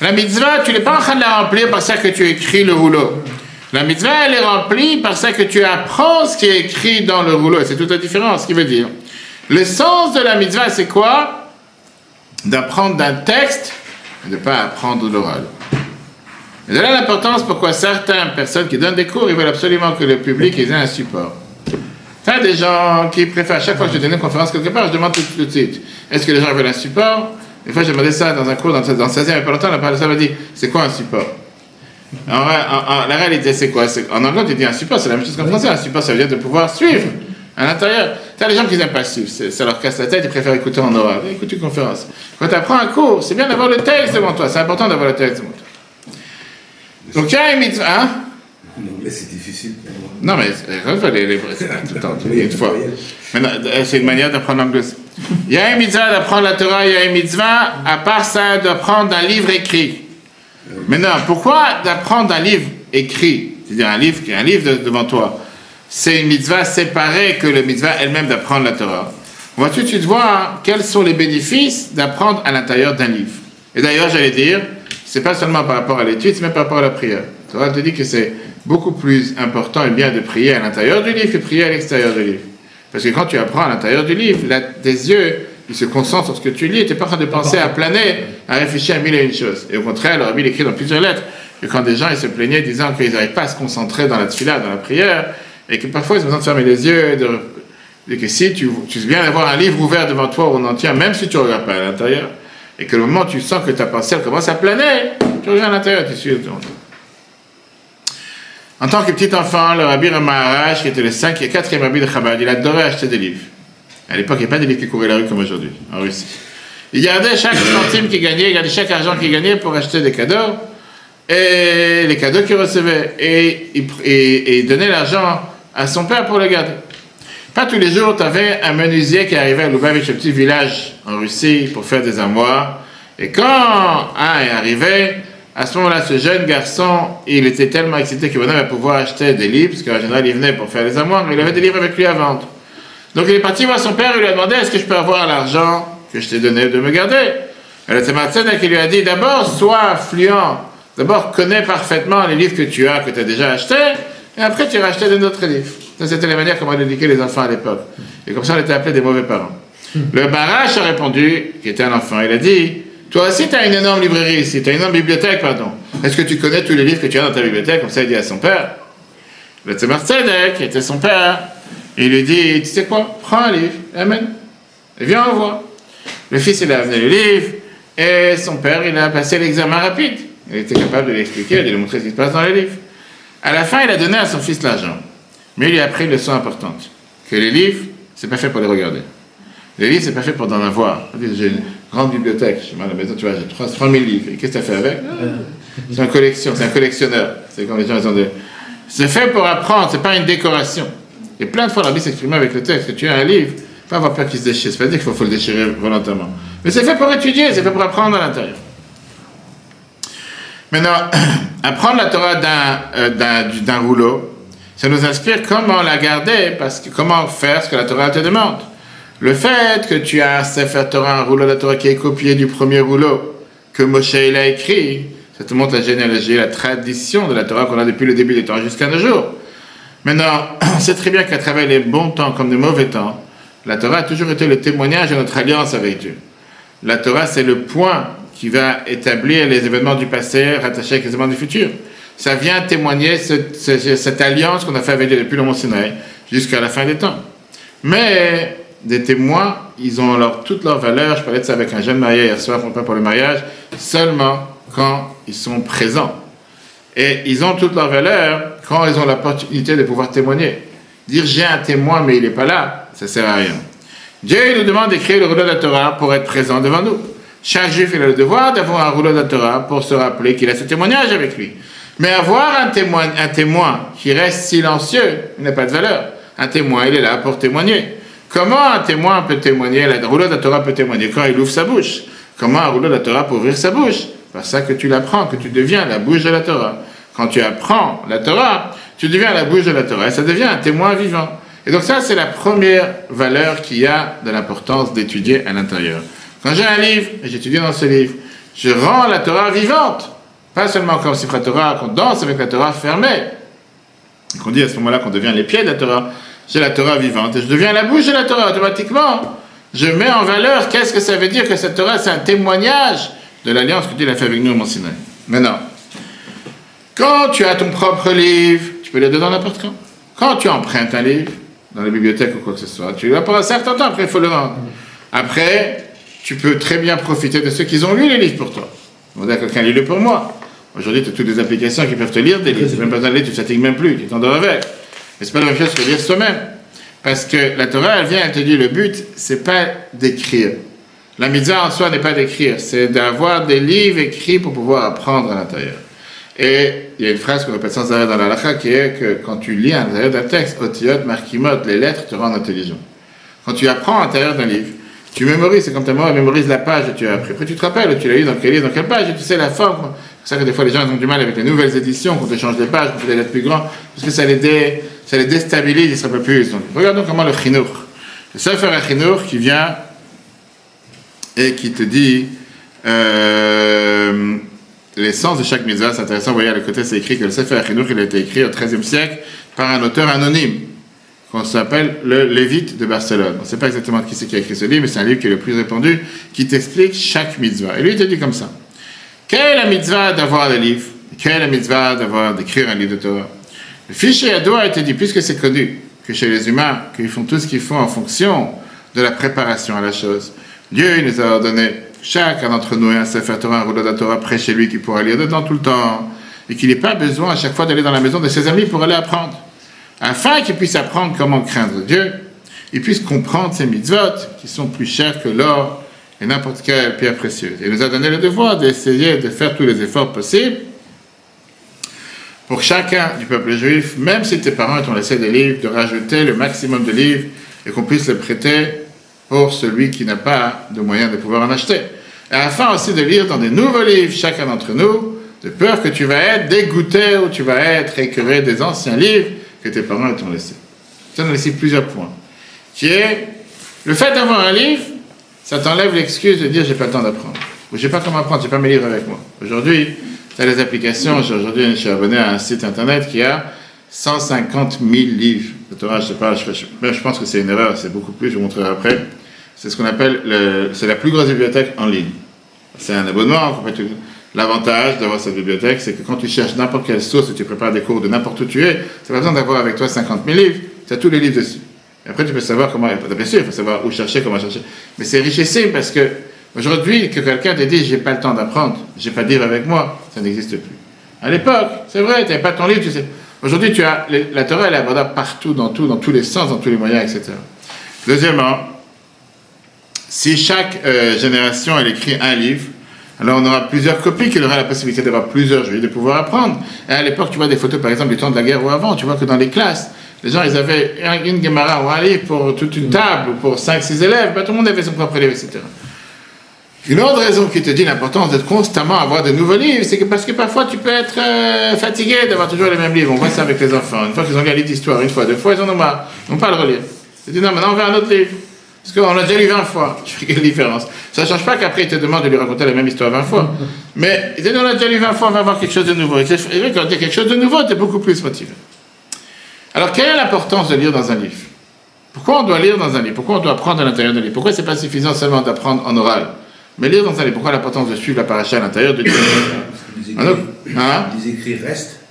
La mitzvah, tu n'es pas en train de la remplir par ça que tu écris le rouleau. La mitzvah, elle est remplie par ça que tu apprends ce qui est écrit dans le rouleau. Et c'est toute la différence. Ce qui veut dire, le sens de la mitzvah, c'est quoi? D'apprendre d'un texte et de ne pas apprendre de l'oral. Et de là l'importance pourquoi certaines personnes qui donnent des cours, ils veulent absolument que le public ait un support. Tu as des gens qui préfèrent, chaque fois que je donne une conférence quelque part, je demande tout de suite, est-ce que les gens veulent un support? Des fois, j'ai demandé ça dans un cours, dans le 16e, il n'y a pas longtemps, on a parlé de ça, on m'a dit, c'est quoi un support? La réalité, c'est quoi? En anglais, tu dis un support, c'est la même chose qu'en français. Un support, ça veut dire de pouvoir suivre à l'intérieur. Tu as des gens qui n'aiment pas suivre, ça leur casse la tête, ils préfèrent écouter en oral. Écoute une conférence. Quand tu apprends un cours, c'est bien d'avoir le texte devant toi, c'est important d'avoir le texte devant toi. Donc, il y a une mitzvah, hein? En anglais, c'est difficile pour moi. Non, mais c'est tout le temps, une fois. Maintenant, c'est une manière d'apprendre l'anglais. Il y a une mitzvah d'apprendre la Torah, il y a une mitzvah, à part ça, d'apprendre un livre écrit. Maintenant, pourquoi d'apprendre un livre écrit? C'est-à-dire un livre devant toi. C'est une mitzvah séparée que la mitzvah elle-même d'apprendre la Torah. On va tout de suite voir quels sont les bénéfices d'apprendre à l'intérieur d'un livre. Et d'ailleurs, j'allais dire, c'est pas seulement par rapport à l'étude, c'est même par rapport à la prière. La Torah te dit que c'est beaucoup plus important et bien de prier à l'intérieur du livre que de prier à l'extérieur du livre. Parce que quand tu apprends à l'intérieur du livre, tes yeux, ils se concentrent sur ce que tu lis, tu n'es pas en train de penser à planer, à réfléchir à mille et une choses. Et au contraire, le Rabbi l'écrit dans plusieurs lettres, que quand des gens ils se plaignaient disant qu'ils n'arrivent pas à se concentrer dans la tefila, dans la prière, et que parfois ils ont besoin de fermer les yeux, et que si tu viens d'avoir un livre ouvert devant toi au entier, même si tu ne regardes pas à l'intérieur, et que le moment où tu sens que ta pensée commence à planer, tu regardes à l'intérieur, tu suis devant toi. En tant que petit enfant, le Rabbi Maharaj, qui était le 4e Rabbi de Chabad, il adorait acheter des livres. À l'époque, il n'y avait pas des livres qui couraient la rue comme aujourd'hui, en Russie. Il gardait chaque centime qu'il gagnait, il gardait chaque argent qu'il gagnait pour acheter des cadeaux, et les cadeaux qu'il recevait, et il donnait l'argent à son père pour le garder. Pas tous les jours, tu avais un menuisier qui arrivait à Lubavitch, un petit village en Russie, pour faire des armoires, et quand un est arrivé, à ce moment-là, ce jeune garçon, il était tellement excité qu'il venait à pouvoir acheter des livres, parce qu'en général, il venait pour faire des armoires, mais il avait des livres avec lui à vendre. Donc il est parti voir son père, il lui a demandé, est-ce que je peux avoir l'argent que je t'ai donné de me garder? Elle était Matzana qui lui a dit, d'abord, sois affluent, d'abord, connais parfaitement les livres que tu as déjà achetés, et après, tu iras acheter d'autres livres. Ça, c'était la manière comment on éduquait les enfants à l'époque. Et comme ça, on était appelés des mauvais parents. Le Barash a répondu, qui était un enfant, il a dit, toi aussi, tu as une énorme librairie ici, tu as une énorme bibliothèque, pardon. Est-ce que tu connais tous les livres que tu as dans ta bibliothèque? Comme ça, il dit à son père. Le Tzemar Tzedek, qui était son père, il lui dit, tu sais quoi, prends un livre, amène, et viens en voir. Le fils, il a amené le livre, et son père, il a passé l'examen rapide. Il était capable de l'expliquer, de lui montrer ce qui se passe dans les livres. À la fin, il a donné à son fils l'argent. Mais il lui a appris une leçon importante, que les livres, c'est pas fait pour les regarder. Les livres, c'est pas fait pour en avoir. J'ai une grande bibliothèque, chez moi à la maison, tu vois, j'ai 3000 livres. Et qu'est-ce que tu as fait avec? C'est une collection, c'est un collectionneur. C'est comme les gens, ils ont des... C'est fait pour apprendre, c'est pas une décoration. Et plein de fois, l'Arabie s'exprimait avec le texte, que tu as un livre, pas avoir peur qu'il se déchire. C'est pas dire qu'il faut le déchirer volontairement. Mais c'est fait pour étudier, c'est fait pour apprendre à l'intérieur. Maintenant, apprendre la Torah d'un rouleau, ça nous inspire comment la garder, parce que comment faire ce que la Torah te demande. Le fait que tu as un Sefer Torah, un rouleau de la Torah qui est copié du premier rouleau que Moshe il a écrit, ça te montre la généalogie, la tradition de la Torah qu'on a depuis le début des temps jusqu'à nos jours. Maintenant, on sait très bien qu'à travers les bons temps comme les mauvais temps, la Torah a toujours été le témoignage de notre alliance avec Dieu. La Torah, c'est le point qui va établir les événements du passé rattachés avec les événements du futur. Ça vient témoigner cette alliance qu'on a fait avec Dieu depuis le Mont Sinaï jusqu'à la fin des temps. Mais des témoins, ils ont toute leur valeur. Je parlais de ça avec un jeune marié hier soir, pas pour le mariage, seulement quand ils sont présents. Et ils ont toute leur valeur quand ils ont l'opportunité de pouvoir témoigner. Dire j'ai un témoin mais il n'est pas là, ça ne sert à rien. Dieu nous demande d'écrire le rouleau de la Torah pour être présent devant nous. Chaque juif il a le devoir d'avoir un rouleau de la Torah pour se rappeler qu'il a ce témoignage avec lui. Mais avoir un témoin qui reste silencieux, il n'a pas de valeur. Un témoin, il est là pour témoigner. Comment un témoin peut témoigner? Le rouleau de la Torah peut témoigner quand il ouvre sa bouche. Comment un rouleau de la Torah peut ouvrir sa bouche? Par ça que tu l'apprends, que tu deviens la bouche de la Torah. Quand tu apprends la Torah, tu deviens la bouche de la Torah et ça devient un témoin vivant. Et donc ça, c'est la première valeur qu'il y a de l'importance d'étudier à l'intérieur. Quand j'ai un livre, et j'étudie dans ce livre, je rends la Torah vivante. Pas seulement comme Sifra Torah, qu'on danse avec la Torah fermée. Qu'on dit à ce moment-là qu'on devient les pieds de la Torah. J'ai la Torah vivante et je deviens la bouche de la Torah. Automatiquement, je mets en valeur qu'est-ce que ça veut dire que cette Torah, c'est un témoignage de l'alliance que Dieu a fait avec nous au Mont Sinaï. Maintenant, quand tu as ton propre livre, tu peux le lire dedans n'importe quand. Quand tu empruntes un livre, dans la bibliothèque ou quoi que ce soit, tu l'as pour un certain temps, après il faut le rendre. Après, tu peux très bien profiter de ceux qui ont lu les livres pour toi. On va dire quelqu'un lit-le pour moi. Aujourd'hui, tu as toutes les applications qui peuvent te lire des livres. Tu n'as même pas besoin de lire, tu ne fatigues même plus, tu t'endors avec. Mais ce n'est pas la même chose que lire soi-même. Parce que la Torah, elle vient, elle te dit, le but, ce n'est pas d'écrire. La mitzvah en soi n'est pas d'écrire, c'est d'avoir des livres écrits pour pouvoir apprendre à l'intérieur. Et il y a une phrase qu'on répète sans arrêt dans la halakha qui est que quand tu lis à l'intérieur d'un texte, otiyot, markimot, les lettres te rendent intelligent. Quand tu apprends à l'intérieur d'un livre, tu mémorises, c'est comme ta mère mémorise la page que tu as appris. Après, tu te rappelles, tu l'as lu dans quel livre, dans quelle page, et tu sais la forme. C'est ça que des fois les gens ont du mal avec les nouvelles éditions, qu'on te change des pages, qu'on fait des lettres plus grandes, parce que ça les déstabilise, ils ne se rappellent plus. Donc, regardons comment le chinour. Le Sefer HaChinour qui vient et qui te dit l'essence de chaque mitzvah. C'est intéressant, vous voyez à le côté, c'est écrit que le Sefer HaChinour, il a été écrit au XIIIe siècle par un auteur anonyme, qu'on s'appelle le Lévite de Barcelone. On ne sait pas exactement qui c'est qui a écrit ce livre, mais c'est un livre qui est le plus répandu, qui t'explique chaque mitzvah. Et lui, il te dit comme ça. Quelle est la mitzvah d'avoir des livres? Quelle est la mitzvah d'écrire un livre de Torah? Le fichier Ado a été dit, puisque c'est connu, que chez les humains, qu'ils font tout ce qu'ils font en fonction de la préparation à la chose. Dieu il nous a ordonné, chacun d'entre nous, un Sefer Torah, un rouleau de la Torah près chez lui qui pourra lire dedans tout le temps. et qu'il n'ait pas besoin à chaque fois d'aller dans la maison de ses amis pour aller apprendre. Afin qu'il puisse apprendre comment craindre Dieu, il puisse comprendre ces mitzvot qui sont plus chers que l'or et n'importe quelle pierre précieuse. Il nous a donné le devoir d'essayer de faire tous les efforts possibles pour chacun du peuple juif, même si tes parents t'ont laissé des livres, de rajouter le maximum de livres et qu'on puisse les prêter pour celui qui n'a pas de moyen de pouvoir en acheter. Et afin aussi de lire dans des nouveaux livres, chacun d'entre nous, de peur que tu vas être dégoûté ou tu vas être écœuré des anciens livres que tes parents t'ont laissés. Ça nous laisse plusieurs points. Qui est, le fait d'avoir un livre, ça t'enlève l'excuse de dire j'ai pas le temps d'apprendre. Ou j'ai pas comment apprendre, j'ai pas mes livres avec moi. Aujourd'hui, tu as les applications. Aujourd'hui, je suis abonné à un site internet qui a 150 000 livres de Torah. Je sais pas, je pense que c'est une erreur, c'est beaucoup plus, je vous montrerai après. C'est ce qu'on appelle, c'est la plus grosse bibliothèque en ligne. C'est un abonnement. L'avantage d'avoir cette bibliothèque, c'est que quand tu cherches n'importe quelle source et tu prépares des cours de n'importe où tu es, tu n'as pas besoin d'avoir avec toi 50 000 livres, tu as tous les livres dessus. Et après, tu peux savoir comment, bien sûr, il faut savoir où chercher, comment chercher. Mais c'est richissime parce que aujourd'hui, que quelqu'un te dise j'ai pas le temps d'apprendre, j'ai pas de livre avec moi, ça n'existe plus. À l'époque, c'est vrai, tu n'avais pas ton livre, tu sais. Aujourd'hui, tu as la Torah, elle est abordable partout, dans tous les sens, dans tous les moyens, etc. Deuxièmement, si chaque génération, elle écrit un livre, alors on aura plusieurs copies qui aura la possibilité d'avoir plusieurs juifs, de pouvoir apprendre. Et à l'époque, tu vois des photos, par exemple, du temps de la guerre ou avant, tu vois que dans les classes, les gens, ils avaient une Gemara ou un livre pour toute une table, ou pour 5-6 élèves, tout le monde avait son propre livre, etc. Une autre raison qui te dit l'importance d'être constamment à avoir de nouveaux livres, c'est que parce que parfois tu peux être fatigué d'avoir toujours les mêmes livres. On voit ça avec les enfants. Une fois qu'ils ont lu un livre d'histoire, une fois, deux fois, ils en ont marre. Ils n'ont pas le relire. Ils disent non, maintenant on veut un autre livre. Parce qu'on l'a déjà lu 20 fois. Je fais quelle différence? Ça ne change pas qu'après ils te demandent de lui raconter la même histoire 20 fois. Mais ils disent on l'a déjà lu 20 fois, on va voir quelque chose de nouveau. Et quand tu as quelque chose de nouveau, tu es beaucoup plus motivé. Alors quelle est l'importance de lire dans un livre? Pourquoi on doit lire dans un livre? Pourquoi on doit apprendre à l'intérieur d'un livre? Pourquoi ce n'est pas suffisant seulement d'apprendre en oral? Mais lire dans un livre, pourquoi l'importance de suivre la paracha à l'intérieur de Dieu? Les écrits restent.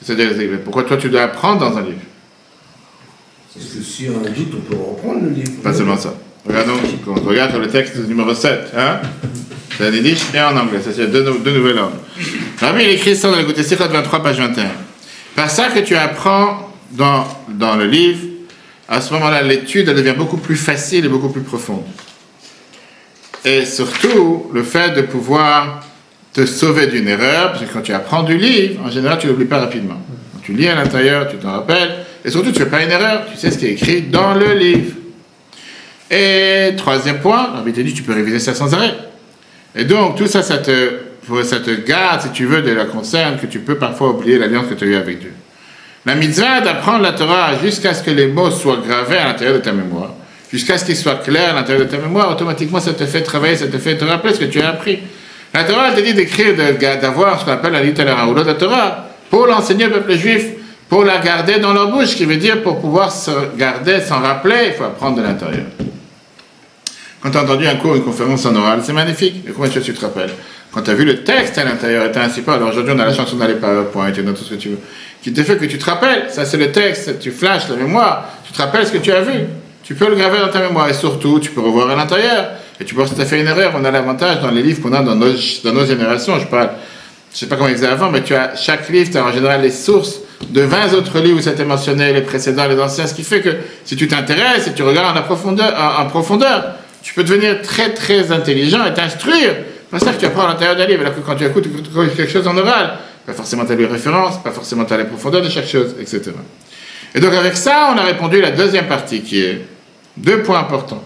C'est-à-dire, pourquoi toi tu dois apprendre dans un livre? Parce que si on a un doute, on peut reprendre le livre. Pas seulement ça. Regardons, on regarde sur le texte numéro 7. C'est en yiddish et en anglais. Ça, c'est deux nouvelles langues. Rabbi, il écrit ça dans le côté Sichot 23, page 21. Par ça que tu apprends dans le livre, à ce moment-là, l'étude, elle devient beaucoup plus facile et beaucoup plus profonde. Et surtout, le fait de pouvoir te sauver d'une erreur, parce que quand tu apprends du livre, en général, tu ne l'oublies pas rapidement. Quand tu lis à l'intérieur, tu t'en rappelles, et surtout, tu ne fais pas une erreur, tu sais ce qui est écrit dans le livre. Et troisième point, Rabbi t'a dit, tu peux réviser ça sans arrêt. Et donc, tout ça, ça te garde, si tu veux, de la concerne, que tu peux parfois oublier l'alliance que tu as eue avec Dieu. La mitzvah d'apprendre la Torah jusqu'à ce que les mots soient gravés à l'intérieur de ta mémoire, jusqu'à ce qu'il soit clair à l'intérieur de ta mémoire, automatiquement ça te fait travailler, ça te fait te rappeler ce que tu as appris. La Torah, elle te dit d'écrire, d'avoir ce qu'on appelle la littérature de la Torah, pour l'enseigner au peuple juif, pour la garder dans leur bouche, ce qui veut dire pour pouvoir se garder, s'en rappeler, il faut apprendre de l'intérieur. Quand tu as entendu un cours, une conférence en oral, c'est magnifique. Et combien de choses tu te rappelles? Quand tu as vu le texte à l'intérieur, et tu as ainsi pas, alors aujourd'hui on a la chance d'aller PowerPoint et dans tout ce que tu veux, qui te fait que tu te rappelles, ça c'est le texte, tu flashes la mémoire, tu te rappelles ce que tu as vu. Tu peux le graver dans ta mémoire et surtout, tu peux revoir à l'intérieur. Et tu vois si tu as fait une erreur. On a l'avantage dans les livres qu'on a dans nos générations. Je sais pas comment ils faisaient avant, mais tu as chaque livre, tu as en général les sources de 20 autres livres où ça t'est mentionné, les précédents, les anciens. Ce qui fait que si tu t'intéresses et tu regardes en profondeur, tu peux devenir très très intelligent et t'instruire. C'est ça que tu apprends à l'intérieur d'un livre. Alors que quand tu écoutes quelque chose en oral, pas forcément tu as les références, pas forcément tu as les profondeurs de chaque chose, etc. Et donc avec ça, on a répondu à la deuxième partie qui est deux points importants.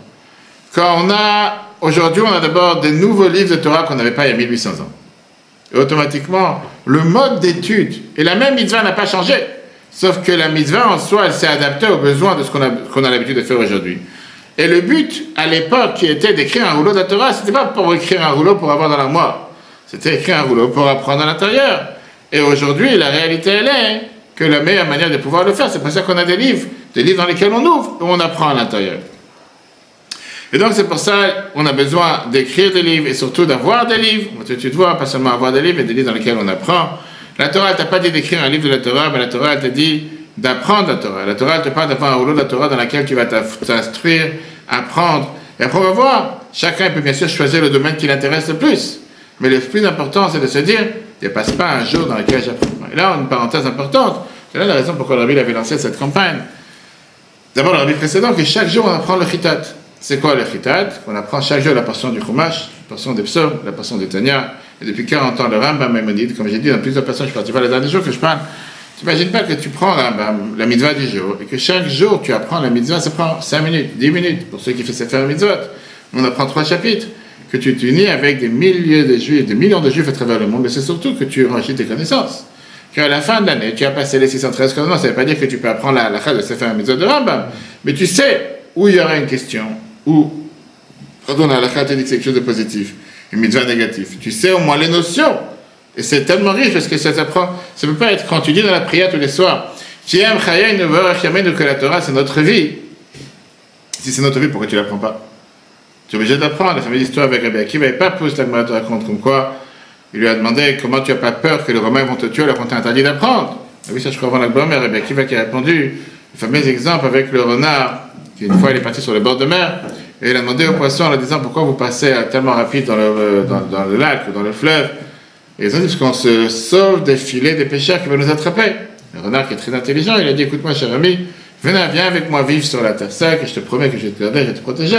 Aujourd'hui, on a d'abord des nouveaux livres de Torah qu'on n'avait pas il y a 1800 ans. Et automatiquement, le mode d'étude, et la même mitzvah n'a pas changé, sauf que la mitzvah en soi, elle s'est adaptée aux besoins de ce qu'on a l'habitude de faire aujourd'hui. Et le but, à l'époque, qui était d'écrire un rouleau de la Torah, c'était pas pour écrire un rouleau pour avoir dans l'armoire, c'était écrire un rouleau pour apprendre à l'intérieur. Et aujourd'hui, la réalité, elle est que la meilleure manière de pouvoir le faire, c'est pour ça qu'on a des livres dans lesquels on ouvre, où on apprend à l'intérieur. Et donc c'est pour ça qu'on a besoin d'écrire des livres et surtout d'avoir des livres. Tu te vois, pas seulement avoir des livres, mais des livres dans lesquels on apprend. La Torah, elle t'a pas dit d'écrire un livre de la Torah, mais la Torah, elle t'a dit d'apprendre la Torah. La Torah, elle te parle d'avoir un rouleau de la Torah dans lequel tu vas t'instruire, apprendre. Et après, on va voir. Chacun peut bien sûr choisir le domaine qui l'intéresse le plus. Mais le plus important, c'est de se dire, Il ne passe pas un jour dans lequel j'apprends pas. Et là, on a une parenthèse importante. C'est là la raison pourquoi le Rabbi avait lancé cette campagne. D'abord, le Rabbi précédent, que chaque jour, on apprend le chitat. C'est quoi le chitat? On apprend chaque jour la portion du Chumash, la portion des psaumes, la portion des Tanya. Et depuis 40 ans, le Rambam Maïmonide, comme j'ai dit dans plusieurs personnes, je ne parle pas les derniers jours que je parle. Tu n'imagines pas que tu prends Rambam, la mitzvah du jour, et que chaque jour, tu apprends la mitzvah, ça prend 5 minutes, 10 minutes, pour ceux qui font faire mitzvot. On apprend 3 chapitres, que tu t'unis avec des milliers de juifs, des millions de juifs à travers le monde, mais c'est surtout que tu enrichis tes connaissances. Qu'à la fin de l'année, tu as passé les 613 commandements, ça ne veut pas dire que tu peux apprendre la halakha de Sefer mitzvot de Rambam, mais tu sais où il y aura une question, où, quand on a la halakha, tu dis que c'est quelque chose de positif, une mitzvah négative. Tu sais au moins les notions. Et c'est tellement riche parce que ça s'apprend. Ça ne peut pas être quand tu dis dans la prière tous les soirs, que la Torah c'est notre vie. Si c'est notre vie, pourquoi tu ne l'apprends pas? Tu es obligé d'apprendre. La famille d'histoire avec Rabbi Akiva n'avait pas poussé la Gemara te raconte comme quoi il lui a demandé comment tu n'as pas peur que les Romains vont te tuer alors qu'on t'a interdit d'apprendre. Ah oui, ça je crois avant la Gemara, mais Rabbi Akiva qui a répondu, le fameux exemple avec le renard, qui une fois il est parti sur le bord de mer, et il a demandé au poisson en lui disant pourquoi vous passez tellement rapide dans le lac ou dans le fleuve. Et ils ont dit parce qu'on se sauve des filets des pêcheurs qui veulent nous attraper. Le renard qui est très intelligent, il a dit écoute-moi cher ami, viens avec moi vivre sur la terre sec et je te promets que je vais te garder, je vais te protéger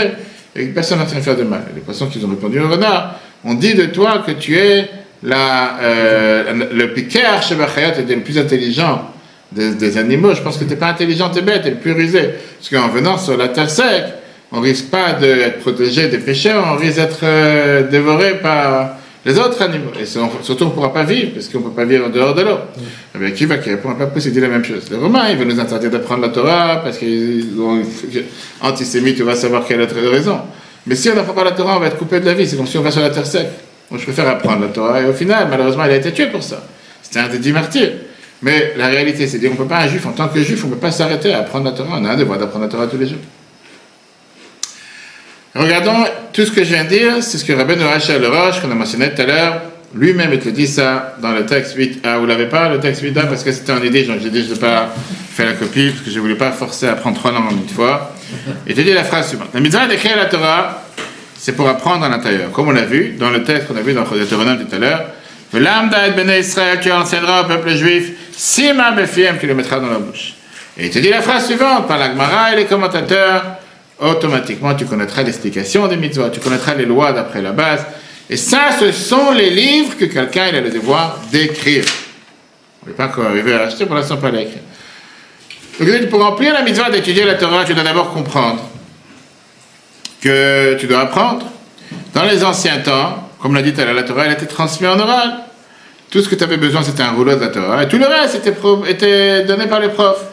et que personne ne va te faire de mal. Et les poissons qui ont répondu au renard ont dit de toi que tu es le piqueur chez Bachayot et le plus intelligent des animaux. Je pense que tu n'es pas intelligent, tu es bête, tu es le plus rusé. Parce qu'en venant sur la terre sec, on ne risque pas d'être protégé des pécheurs, on risque d'être dévoré par les autres animaux. Et surtout, on ne pourra pas vivre, parce qu'on ne peut pas vivre en dehors de l'eau. Avec qui va qui répond à pas plus, il dit la même chose. Les Romains, ils veulent nous interdire d'apprendre la Torah, parce qu'ils sont antisémites, on va savoir quelle autre raison. Mais si on n'apprend pas la Torah, on va être coupé de la vie. C'est comme si on va sur la terre sec. Donc je préfère apprendre la Torah. Et au final, malheureusement, il a été tué pour ça. C'était un des 10 martyrs. Mais la réalité, c'est qu'on ne peut pas, un juif, en tant que juif, on ne peut pas s'arrêter à apprendre la Torah. On a un devoir d'apprendre la Torah tous les jours. Regardons tout ce que je viens de dire, c'est ce que Rabbeinu Rachel le Roche, qu'on a mentionné tout à l'heure, lui-même il te dit ça dans le texte 8a. Vous l'avez pas, le texte 8a, parce que c'était en idée, donc j'ai dit je ne vais pas faire la copie, parce que je ne voulais pas forcer à apprendre 3 langues en une fois. Il te dit la phrase suivante. La mitzvah d'écrire la Torah, c'est pour apprendre à l'intérieur. Comme on l'a vu dans le texte qu'on a vu dans le Deutéronome tout à l'heure, V'lamda et Bnei Israël, tu enseigneras au peuple juif, Sima Befiem, tu le mettras dans la bouche. Et il te dit la phrase suivante, par la Gemara et les commentateurs, automatiquement tu connaîtras l'explication des mitzvot, tu connaîtras les lois d'après la base. Et ça, ce sont les livres que quelqu'un il a le devoir d'écrire. On n'est pas encore arrivé à l'acheter, pour l'instant pas l'écrire. Donc pour remplir la mitzvah d'étudier la Torah, tu dois d'abord comprendre que tu dois apprendre. Dans les anciens temps, comme l'a dit tout à l'heure, la Torah elle était transmise en oral. Tout ce que tu avais besoin c'était un rouleau de la Torah. Et tout le reste était donné par les profs.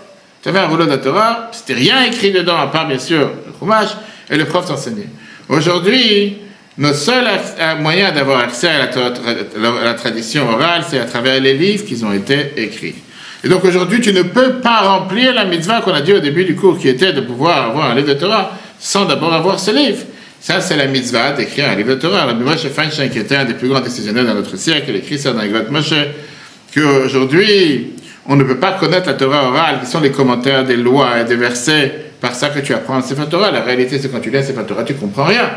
Tu avais un rouleau de la Torah, c'était rien écrit dedans, à part bien sûr le Chumash, et le prof t'enseignait. Aujourd'hui, notre seul moyen d'avoir accès à la tradition orale, c'est à travers les livres qui ont été écrits. Et donc aujourd'hui, tu ne peux pas remplir la mitzvah qu'on a dit au début du cours, qui était de pouvoir avoir un livre de Torah, sans d'abord avoir ce livre. Ça, c'est la mitzvah d'écrire un livre de Torah. Rabbi Moshe Feinstein, qui était un des plus grands décisionnaires dans notre siècle, il écrit ça dans Igrot Moshe, qu'aujourd'hui, on ne peut pas connaître la Torah orale, qui sont les commentaires des lois et des versets, par ça que tu apprends le Sefer Torah. La réalité, c'est quand tu lis le Sefer Torah, tu comprends rien.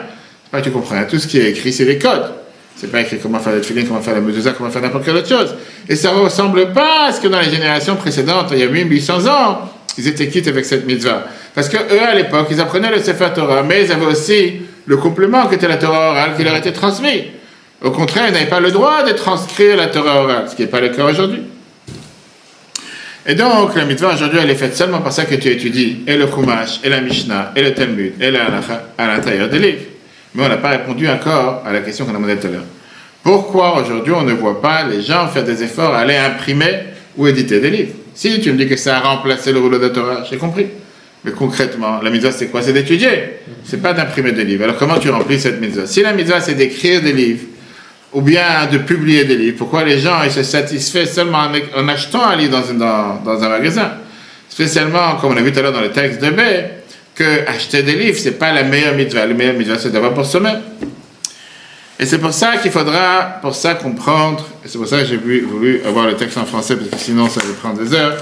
C'est pas que tu comprends rien. Tout ce qui est écrit, c'est les codes. C'est pas écrit comment faire le tefillin, comment faire la mezuzah, comment faire n'importe quelle autre chose. Et ça ne ressemble pas à ce que dans les générations précédentes, il y a 1800 ans, ils étaient quittes avec cette mitzvah. Parce que eux, à l'époque, ils apprenaient le Sefer Torah, mais ils avaient aussi le complément qui était la Torah orale qui leur était transmis. Au contraire, ils n'avaient pas le droit de transcrire la Torah orale, ce qui n'est pas le cas aujourd'hui. Et donc, la mitzvah aujourd'hui, elle est faite seulement par ça que tu étudies et le Chumash, et la Mishnah, et le Talmud, et la Halacha à l'intérieur des livres. Mais on n'a pas répondu encore à la question qu'on a demandé tout à l'heure. Pourquoi aujourd'hui on ne voit pas les gens faire des efforts à aller imprimer ou éditer des livres? Si tu me dis que ça a remplacé le rouleau de Torah, j'ai compris. Mais concrètement, la mitzvah c'est quoi? C'est d'étudier. C'est pas d'imprimer des livres. Alors comment tu remplis cette mitzvah? Si la mitzvah c'est d'écrire des livres, ou bien de publier des livres, pourquoi les gens ils se satisfont seulement en achetant un livre dans un magasin? Spécialement, comme on a vu tout à l'heure dans le texte de B, que acheter des livres, c'est pas la meilleure mitzvah. La meilleure mitzvah, c'est d'avoir pour soi-même. Et c'est pour ça qu'il faudra, pour ça comprendre, et c'est pour ça que j'ai voulu avoir le texte en français, parce que sinon ça va prendre des heures,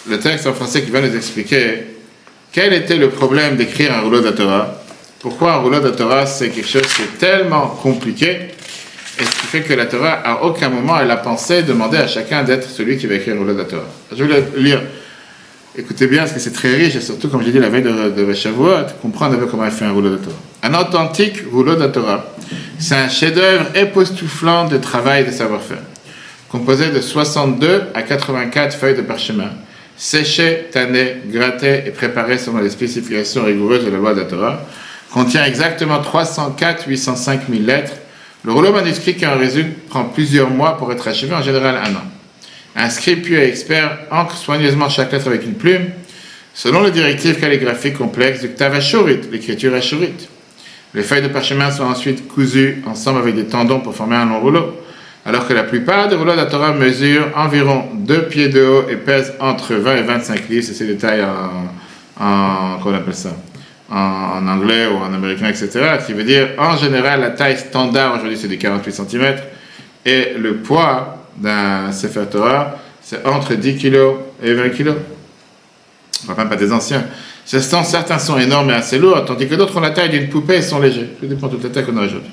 le texte en français qui va nous expliquer quel était le problème d'écrire un rouleau de Torah, pourquoi un rouleau de Torah c'est quelque chose qui est tellement compliqué, Et ce qui fait que la Torah, à aucun moment, elle a pensé demander à chacun d'être celui qui va écrire le rouleau de la Torah. Je vais le lire. Écoutez bien, parce que c'est très riche, et surtout, comme j'ai dit la veille de Shavuot, comprendre un peu comment elle fait un rouleau de Torah. Un authentique rouleau de la Torah, c'est un chef-d'œuvre époustouflant de travail et de savoir-faire, composé de 62 à 84 feuilles de parchemin, séchées, tannées, grattées et préparées selon les spécifications rigoureuses de la loi de la Torah, contient exactement 304 805 000 lettres. Le rouleau manuscrit qui en résulte prend plusieurs mois pour être achevé, en général 1 an. Un scribe puis expert encre soigneusement chaque lettre avec une plume, selon les directives calligraphiques complexes du Ktav Ashurit, l'écriture ashurite. Les feuilles de parchemin sont ensuite cousues ensemble avec des tendons pour former un long rouleau, alors que la plupart des rouleaux de la Torah mesurent environ 2 pieds de haut et pèsent entre 20 et 25 livres. C'est ces détails qu'on appelle ça, en anglais ou en américain, etc. Qui veut dire, en général, la taille standard aujourd'hui, c'est des 48 cm, et le poids d'un Sefer Torah, c'est entre 10 kg et 20 kg. On ne parle pas des anciens. Certains sont énormes et assez lourds, tandis que d'autres ont la taille d'une poupée et sont légers. Ça dépend de toute la taille qu'on a aujourd'hui.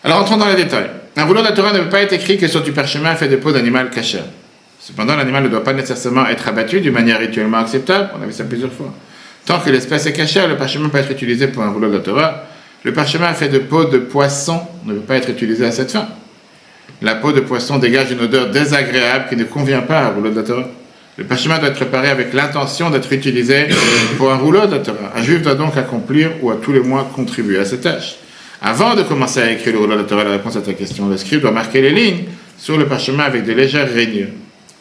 Alors, entrons dans les détails. Un rouleau de la Torah ne peut pas être écrit que sur du parchemin fait de peau d'animal kasher. Cependant, l'animal ne doit pas nécessairement être abattu d'une manière rituellement acceptable. On a vu ça plusieurs fois. Tant que l'espèce est kasher, le parchemin peut être utilisé pour un rouleau de la Torah. Le parchemin fait de peau de poisson ne peut pas être utilisé à cette fin. La peau de poisson dégage une odeur désagréable qui ne convient pas à un rouleau de la Torah. Le parchemin doit être préparé avec l'intention d'être utilisé pour un rouleau de la Torah. Un juif doit donc accomplir ou à tous les mois contribuer à cette tâche. Avant de commencer à écrire le rouleau de la Torah, la réponse à ta question, le scribe doit marquer les lignes sur le parchemin avec de légères rainures.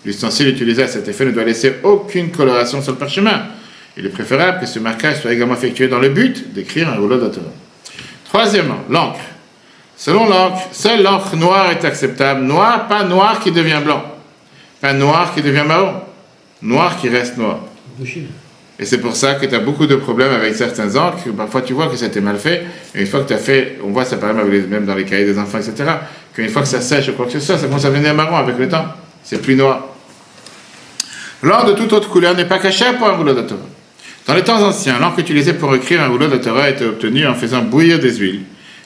L'ustensile utilisé à cet effet ne doit laisser aucune coloration sur le parchemin. Il est préférable que ce marquage soit également effectué dans le but d'écrire un rouleau de la Torah. Troisièmement, l'encre. Selon l'encre, seule l'encre noire est acceptable. Noir, pas noir qui devient blanc. Pas noir qui devient marron. Noir qui reste noir. Et c'est pour ça que tu as beaucoup de problèmes avec certains encres. Parfois, tu vois que c'était mal fait. Et une fois que tu as fait, on voit ça par exemple même dans les cahiers des enfants, etc., qu'une fois que ça sèche ou quoi que ce soit, ça commence à devenir marron avec le temps. C'est plus noir. L'encre de toute autre couleur n'est pas cachée pour un rouleau de Torah. Dans les temps anciens, l'encre utilisée pour écrire un rouleau de Torah était obtenue en faisant bouillir des huiles,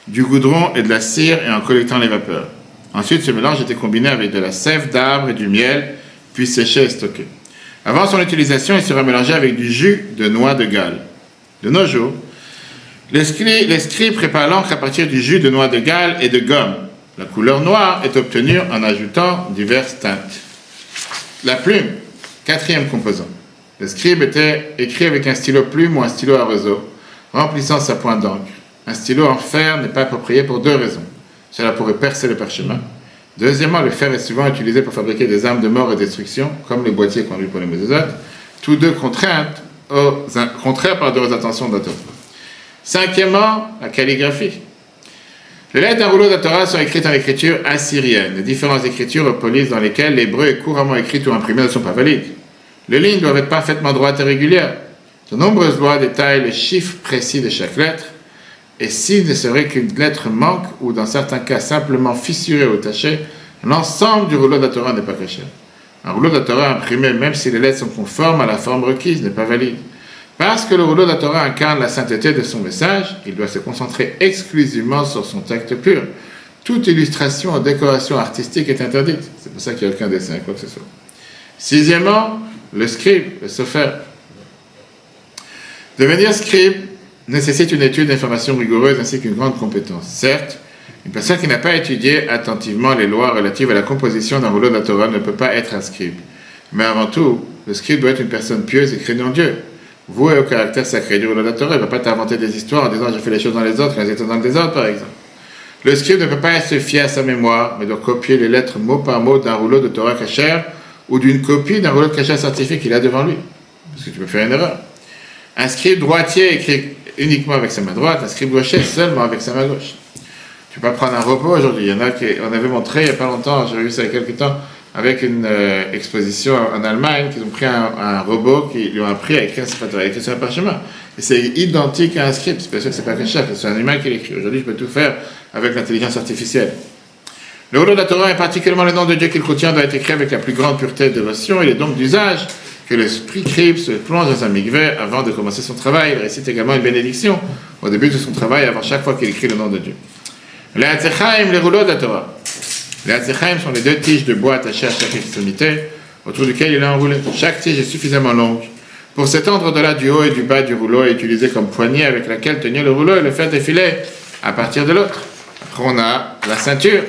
du goudron et de la cire et en collectant les vapeurs. Ensuite, ce mélange était combiné avec de la sève d'arbre et du miel, puis séché et stocké. Avant son utilisation, il sera mélangé avec du jus de noix de Galles. De nos jours, les scribes préparent l'encre à partir du jus de noix de Galles et de gomme. La couleur noire est obtenue en ajoutant diverses teintes. La plume, quatrième composant. Le scribe était écrit avec un stylo plume ou un stylo à roseau, remplissant sa pointe d'encre. Un stylo en fer n'est pas approprié pour deux raisons. Cela pourrait percer le parchemin. Deuxièmement, le fer est souvent utilisé pour fabriquer des armes de mort et destruction, comme les boîtiers conduits pour les mésosautres, tous deux contraires aux intentions de la Torah. Cinquièmement, la calligraphie. Les lettres d'un rouleau de la Torah sont écrites en écriture assyrienne. Les différentes écritures ou polices dans lesquelles l'hébreu est couramment écrit ou imprimé ne sont pas valides. Les lignes doivent être parfaitement droites et régulières. De nombreuses lois détaillent le chiffre précis de chaque lettre. Et s'il ne serait qu'une lettre manque, ou dans certains cas simplement fissurée ou tachée, l'ensemble du rouleau de la Torah n'est pas caché. Un rouleau de la Torah imprimé, même si les lettres sont conformes à la forme requise, n'est pas valide. Parce que le rouleau de la Torah incarne la sainteté de son message, il doit se concentrer exclusivement sur son texte pur. Toute illustration ou décoration artistique est interdite. C'est pour ça qu'il n'y a aucun dessin, quoi que ce soit. Sixièmement, le scribe, le sofer. Devenir scribe nécessite une étude d'information rigoureuse ainsi qu'une grande compétence. Certes, une personne qui n'a pas étudié attentivement les lois relatives à la composition d'un rouleau de la Torah ne peut pas être un scribe. Mais avant tout, le scribe doit être une personne pieuse et craignant Dieu. Voué au caractère sacré du rouleau de la Torah, il ne va pas t'inventer des histoires en disant « je fais les choses dans les autres, les états dans le désordre » par exemple. Le scribe ne peut pas se fier à sa mémoire, mais doit copier les lettres mot par mot d'un rouleau de Torah kasher ou d'une copie d'un rouleau de kasher scientifique qu'il a devant lui. Parce que tu peux faire une erreur. Un scribe droitier écrit uniquement avec sa main droite, un scribe gaucher seulement avec sa main gauche. Tu peux pas prendre un robot aujourd'hui. Il y en a qui, on avait montré il n'y a pas longtemps, j'ai vu ça il y a quelques temps, avec une exposition en Allemagne, qu'ils ont pris un robot, qui lui ont appris à écrire sur un parchemin. Et c'est identique à un scribe. C'est pas sûr que c'est pas caché, c'est un animal qui l'écrit. Aujourd'hui, je peux tout faire avec l'intelligence artificielle. Le rouleau de la Torah, et particulièrement le nom de Dieu qu'il contient, doit être écrit avec la plus grande pureté de dévotion. Il est donc d'usage que l'esprit scribe se plonge dans un mikveh avant de commencer son travail. Il récite également une bénédiction au début de son travail, avant chaque fois qu'il écrit le nom de Dieu. Les Hatzechaim, les rouleaux de la Torah. Les Hatzechaim sont les deux tiges de bois attachées à chaque extrémité, autour duquel il est enroulé. Chaque tige est suffisamment longue pour s'étendre au-delà du haut et du bas du rouleau et utiliser comme poignée avec laquelle tenir le rouleau et le faire défiler à partir de l'autre. Après, on a la ceinture.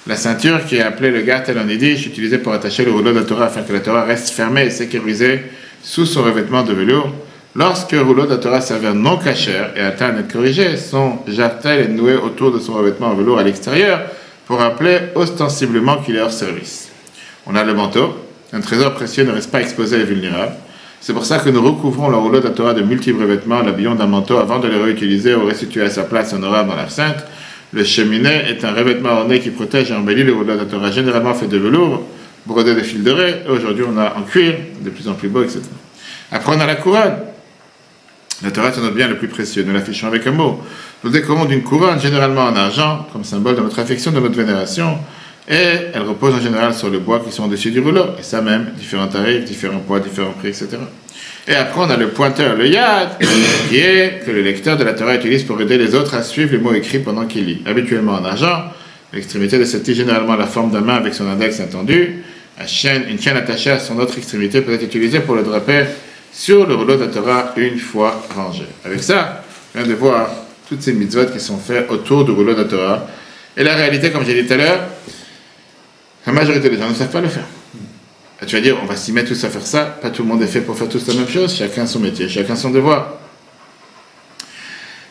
La ceinture qui est appelée le gartel en yiddish, utilisée pour attacher le rouleau de la Torah afin que la Torah reste fermée et sécurisée sous son revêtement de velours. Lorsque le rouleau de la Torah s'avère non cachère et atteint d'être corrigé, son jartel est noué autour de son revêtement en velours à l'extérieur pour rappeler ostensiblement qu'il est hors service. On a le manteau. Un trésor précieux ne reste pas exposé et vulnérable. C'est pour ça que nous recouvrons le rouleau de la Torah de multiples revêtements, l'habillons d'un manteau avant de le réutiliser ou restituer à sa place honorable dans la sainte. Le cheminée est un revêtement orné qui protège et embellit le rouleau de la Torah, généralement fait de velours, brodé de fil doré, et aujourd'hui on a en cuir, de plus en plus beau, etc. Après on a la couronne. La Torah est notre bien le plus précieux, nous l'affichons avec un mot. Nous décorons d'une couronne, généralement en argent, comme symbole de notre affection, de notre vénération, et elle repose en général sur le bois qui sont au-dessus du rouleau, et ça même, différents tarifs, différents poids, différents prix, etc. Et après, on a le pointeur, le yad, qui est que le lecteur de la Torah utilise pour aider les autres à suivre les mots écrits pendant qu'il lit. Habituellement en argent, l'extrémité de cette tige, généralement la forme d'un main avec son index étendu. Une chaîne attachée à son autre extrémité peut être utilisée pour le draper sur le rouleau de la Torah une fois rangé. Avec ça, on vient de voir toutes ces mitzvot qui sont faites autour du rouleau de la Torah. Et la réalité, comme j'ai dit tout à l'heure, la majorité des gens ne savent pas le faire. Et tu vas dire, on va s'y mettre tous à faire ça. Pas tout le monde est fait pour faire tous la même chose. Chacun son métier, chacun son devoir.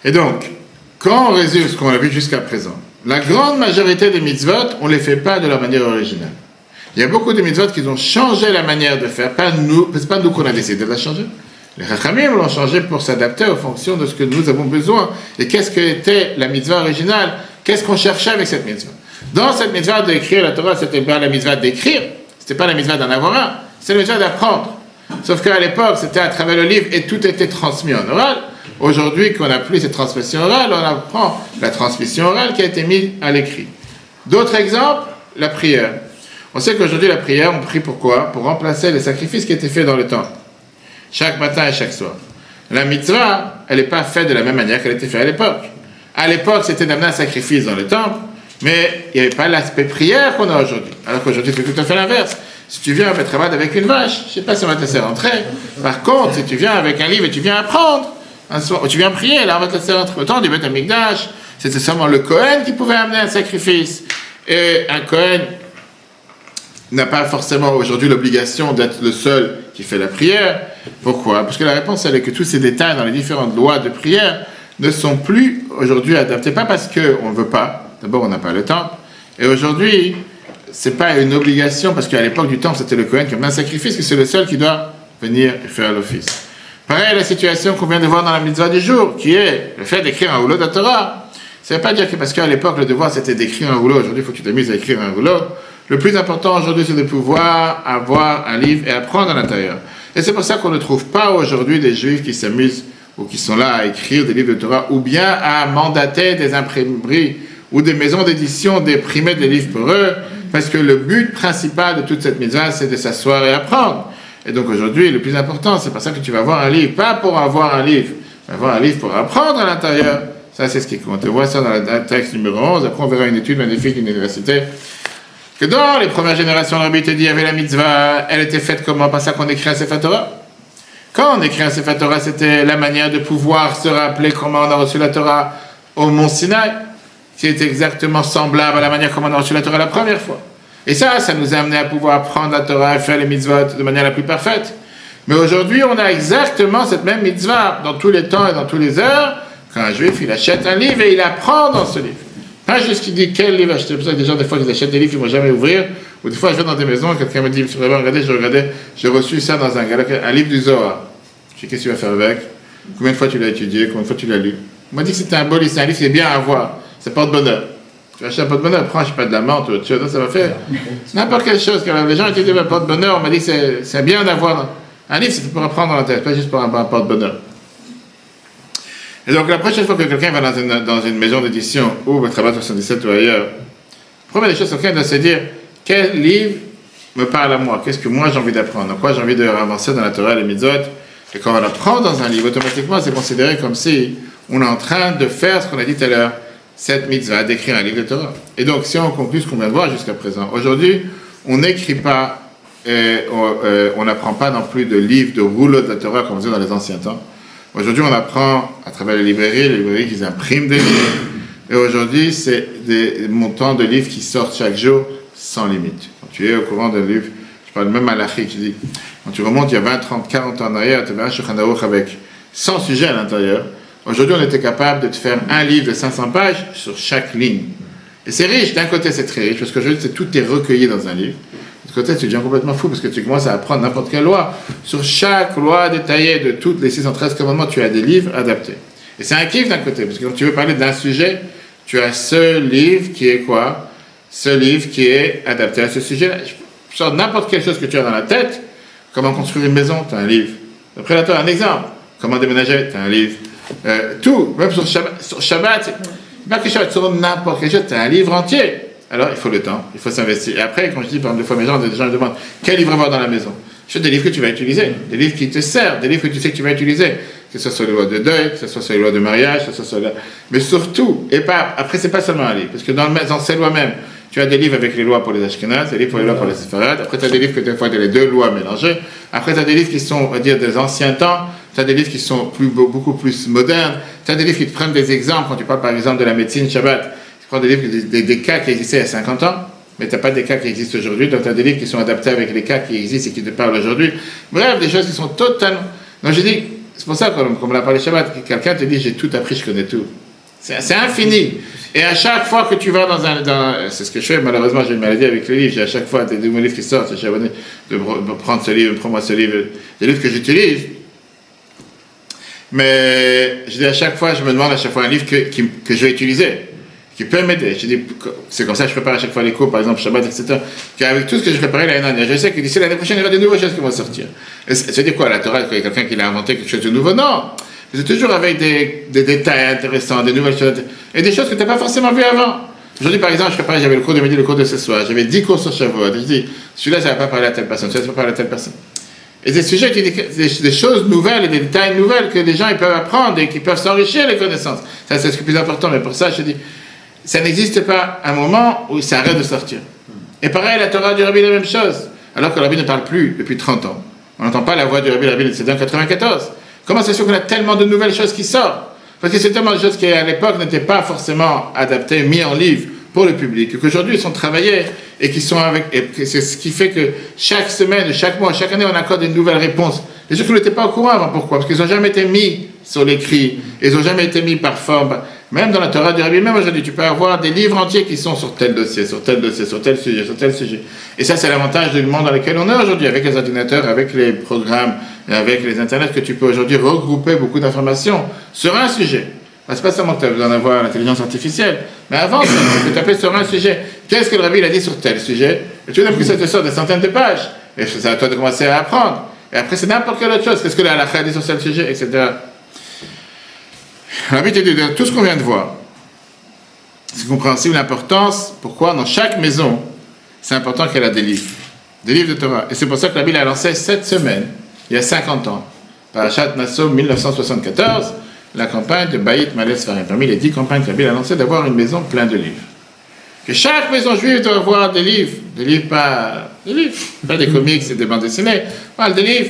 Et donc, quand on résume ce qu'on a vu jusqu'à présent, la grande majorité des mitzvot, on ne les fait pas de la manière originale. Il y a beaucoup de mitzvot qui ont changé la manière de faire. C'est pas nous qu'on a décidé de la changer. Les Chachamim l'ont changé pour s'adapter aux fonctions de ce que nous avons besoin. Et qu'est-ce qu'était la mitzvah originale? Qu'est-ce qu'on cherchait avec cette mitzvah? Dans cette mitzvah d'écrire la Torah, c'était pas la mitzvah d'écrire. C'était pas la mitzvah d'en avoir un, c'est la mitzvah d'apprendre. Sauf qu'à l'époque, c'était à travers le livre et tout était transmis en oral. Aujourd'hui, qu'on n'a plus cette transmission orale, on apprend la transmission orale qui a été mise à l'écrit. D'autres exemples, la prière. On sait qu'aujourd'hui, la prière, on prie pourquoi? Pour remplacer les sacrifices qui étaient faits dans le temple, chaque matin et chaque soir. La mitzvah, elle n'est pas faite de la même manière qu'elle était faite à l'époque. À l'époque, c'était d'amener un sacrifice dans le temple, mais il n'y avait pas l'aspect prière qu'on a aujourd'hui. Alors qu'aujourd'hui, c'est tout à fait l'inverse. Si tu viens mettre Shabbat avec une vache, je ne sais pas si on va te laisser rentrer. Par contre, si tu viens avec un livre et tu viens apprendre, un soir, ou tu viens prier, là, on va te laisser rentrer. Autant du Beth Amikdash, c'était seulement le Kohen qui pouvait amener un sacrifice. Et un Kohen n'a pas forcément aujourd'hui l'obligation d'être le seul qui fait la prière. Pourquoi? Parce que la réponse, elle est que tous ces détails dans les différentes lois de prière ne sont plus aujourd'hui adaptés. Pas parce qu'on ne veut pas. D'abord, on n'a pas le temple. Et aujourd'hui, ce n'est pas une obligation, parce qu'à l'époque du temple, c'était le Kohen qui amenait un sacrifice, que c'est le seul qui doit venir et faire l'office. Pareil, la situation qu'on vient de voir dans la mitzvah du jour, qui est le fait d'écrire un rouleau de la Torah. Ça ne veut pas dire que parce qu'à l'époque, le devoir, c'était d'écrire un rouleau. Aujourd'hui, il faut que tu t'amuses à écrire un rouleau. Le plus important aujourd'hui, c'est de pouvoir avoir un livre et apprendre à l'intérieur. Et c'est pour ça qu'on ne trouve pas aujourd'hui des juifs qui s'amusent ou qui sont là à écrire des livres de Torah, ou bien à mandater des imprimeries ou des maisons d'édition d'imprimer des livres pour eux, parce que le but principal de toute cette mitzvah, c'est de s'asseoir et apprendre. Et donc aujourd'hui, le plus important, c'est pour ça que tu vas avoir un livre, pas pour avoir un livre, tu vas avoir un livre pour apprendre à l'intérieur. Ça, c'est ce qui compte. On voit ça dans le texte numéro 11, après on verra une étude magnifique d'une université, que dans les premières générations, le Rabbi te dit, il y avait la mitzvah, elle était faite comment? Pas ça qu'on écrit un Sefer Torah. Quand on écrit un Sefer Torah, c'était la manière de pouvoir se rappeler comment on a reçu la Torah au Mont Sinaï, qui est exactement semblable à la manière comment on a reçu la Torah la première fois. Et ça nous a amené à pouvoir prendre la Torah et faire les mitzvot de manière la plus parfaite. Mais aujourd'hui, on a exactement cette même mitzvah dans tous les temps et dans toutes les heures, quand un juif, il achète un livre et il apprend dans ce livre. Pas juste qu'il dit quel livre acheter. C'est pour ça que des gens, des fois, ils achètent des livres qu'ils ne vont jamais ouvrir. Ou des fois, je vais dans des maisons, quelqu'un me dit, regardez, j'ai reçu ça dans un livre du Zohar. Je sais qu'est-ce que tu vas faire avec? Combien de fois tu l'as étudié? Combien de fois tu l'as lu? On m'a dit que c'était un beau livre, c'est un livre qui est bien à voir. Ça porte bonheur. Tu vas acheter un porte-bonheur, prends, je sais pas, de la menthe ou autre chose, ça va faire n'importe quelle chose. Quand les gens étudient un porte-bonheur, on m'a dit que c'est bien d'avoir un livre, c'est pour apprendre dans la tête, pas juste pour un porte-bonheur. Et donc la prochaine fois que quelqu'un va dans une maison d'édition ou va travailler 77 ou ailleurs, la première des choses, quelqu'un doit se dire quel livre me parle à moi, qu'est-ce que moi j'ai envie d'apprendre, quoi j'ai envie de avancer dans la Torah et les mitzvot. Et quand on apprend dans un livre, automatiquement c'est considéré comme si on est en train de faire ce qu'on a dit tout à l'heure, cette mitzvah d'écrire un livre de Torah. Et donc, si on conclut ce qu'on vient de voir jusqu'à présent, aujourd'hui, on n'écrit pas, on n'apprend pas non plus de livres, de rouleaux de la Torah comme on faisait dans les anciens temps. Aujourd'hui, on apprend à travers les librairies qui impriment des livres. Et aujourd'hui, c'est des montants de livres qui sortent chaque jour sans limite. Quand tu es au courant d'un livre, je parle même à l'Achi qui dit, quand tu remontes il y a 20, 30, 40 ans en arrière, tu avais un Shulchan Aruch avec 100 sujets à l'intérieur. Aujourd'hui, on était capable de te faire un livre de 500 pages sur chaque ligne. Et c'est riche, d'un côté c'est très riche, parce qu'aujourd'hui tout est recueilli dans un livre. De l'autre côté, tu deviens complètement fou, parce que tu commences à apprendre n'importe quelle loi. Sur chaque loi détaillée de toutes les 613 commandements, tu as des livres adaptés. Et c'est un kiff d'un côté, parce que quand tu veux parler d'un sujet, tu as ce livre qui est quoi? Ce livre qui est adapté à ce sujet-là. Je sors n'importe quelle chose que tu as dans la tête. Comment construire une maison? Tu as un livre. Après là, tu as un exemple. Comment déménager? Tu as un livre. Tout, même sur Shabbat, pas que Shabbat, sur n'importe quel chose, tu as un livre entier. Alors, il faut le temps, il faut s'investir. Et après, quand je dis, par exemple, des fois, des gens me demandent quel livre avoir dans la maison. Je fais des livres que tu vas utiliser, des livres qui te servent, des livres que tu sais que tu vas utiliser. Que ce soit les lois de deuil, que ce soit les lois de mariage, que ce soit mais surtout, et pas, après, c'est pas seulement un livre, parce que dans ces lois même, tu as des livres avec les lois pour les Ashkénazes, des livres pour les lois pour les Séfarades. Après, tu as des livres que des fois, tu as les deux lois mélangées. Après, tu as des livres qui sont, on va dire, des anciens temps. Tu as des livres qui sont beaucoup plus modernes. Tu as des livres qui te prennent des exemples. Quand tu parles, par exemple, de la médecine Shabbat, tu prends des livres, des cas qui existaient il y a 50 ans, mais tu n'as pas des cas qui existent aujourd'hui. Donc, tu as des livres qui sont adaptés avec les cas qui existent et qui te parlent aujourd'hui. Bref, des choses qui sont totalement... Donc, je dis, c'est pour ça, comme on a parlé Shabbat, quelqu'un te dit, j'ai tout appris, je connais tout. C'est infini. Et à chaque fois que tu vas c'est ce que je fais, malheureusement j'ai une maladie avec les livres, j'ai à chaque fois des nouveaux livres qui sortent, je suis abonné de prendre ce livre, prends-moi ce livre, des livres que j'utilise. Mais je dis à chaque fois, je me demande à chaque fois un livre que je vais utiliser, qui peut m'aider. Je dis, c'est comme ça que je prépare à chaque fois les cours, par exemple Shabbat, etc. Qu'avec tout ce que je préparais l'année dernière, je sais que d'ici l'année prochaine, il y aura des nouvelles choses qui vont sortir. C'est-à-dire quoi, la Torah, il y a quelqu'un qui l'a inventé quelque chose de nouveau? Non! C'est toujours avec des détails intéressants, des nouvelles choses, et des choses que tu n'as pas forcément vues avant. Aujourd'hui, par exemple, j'avais le cours de midi, le cours de ce soir, j'avais 10 cours sur Shavuot. Je dis, celui-là, ça ne va pas parler à telle personne, celui-là, ça va pas parler à telle personne. Et des sujets, des choses nouvelles et des détails nouvelles que les gens ils peuvent apprendre et qui peuvent s'enrichir les connaissances. Ça, c'est ce qui est le plus important, mais pour ça, je dis, ça n'existe pas un moment où ça arrête de sortir. Et pareil, la Torah du Rabbi, la même chose. Alors que le Rabbi ne parle plus depuis 30 ans. On n'entend pas la voix du Rabbi c'est en 94. Comment c'est sûr qu'on a tellement de nouvelles choses qui sortent? Parce que c'est tellement de choses qui, à l'époque, n'étaient pas forcément adaptées, mis en livre pour le public, et qu'aujourd'hui, ils sont travaillés, et qui sont avec, et c'est ce qui fait que chaque semaine, chaque mois, chaque année, on accorde une nouvelle réponse. Les gens qui n'étaient pas au courant avant, pourquoi? Parce qu'ils n'ont jamais été mis sur l'écrit, ils n'ont jamais été mis par forme. Même dans la Torah du Rabbi, même aujourd'hui, tu peux avoir des livres entiers qui sont sur tel dossier, sur tel dossier, sur tel sujet, sur tel sujet. Et ça, c'est l'avantage du monde dans lequel on est aujourd'hui, avec les ordinateurs, avec les programmes, et avec les internets, que tu peux aujourd'hui regrouper beaucoup d'informations sur un sujet. C'est pas seulement que tu as besoin d'avoir l'intelligence artificielle, mais avant, tu peux taper sur un sujet. Qu'est-ce que le Rabbi a dit sur tel sujet? Et tu vois que ça te sort des centaines de pages. Et c'est à toi de commencer à apprendre. Et après, c'est n'importe quelle autre chose. Qu'est-ce que la halakha a dit sur tel sujet, etc. Le Rabbi te dit tout ce qu'on vient de voir. C'est compréhensible l'importance. Pourquoi dans chaque maison, c'est important qu'elle a des livres de Torah. Et c'est pour ça que le Rabbi a lancé cette semaine, il y a 50 ans, Parashat Naso 1974, la campagne de Bayit Maleh Sfarim. Parmi les 10 campagnes que la Bible a lancées, d'avoir une maison pleine de livres. Que chaque maison juive doit avoir des livres pas des comics et des bandes dessinées, pas des livres.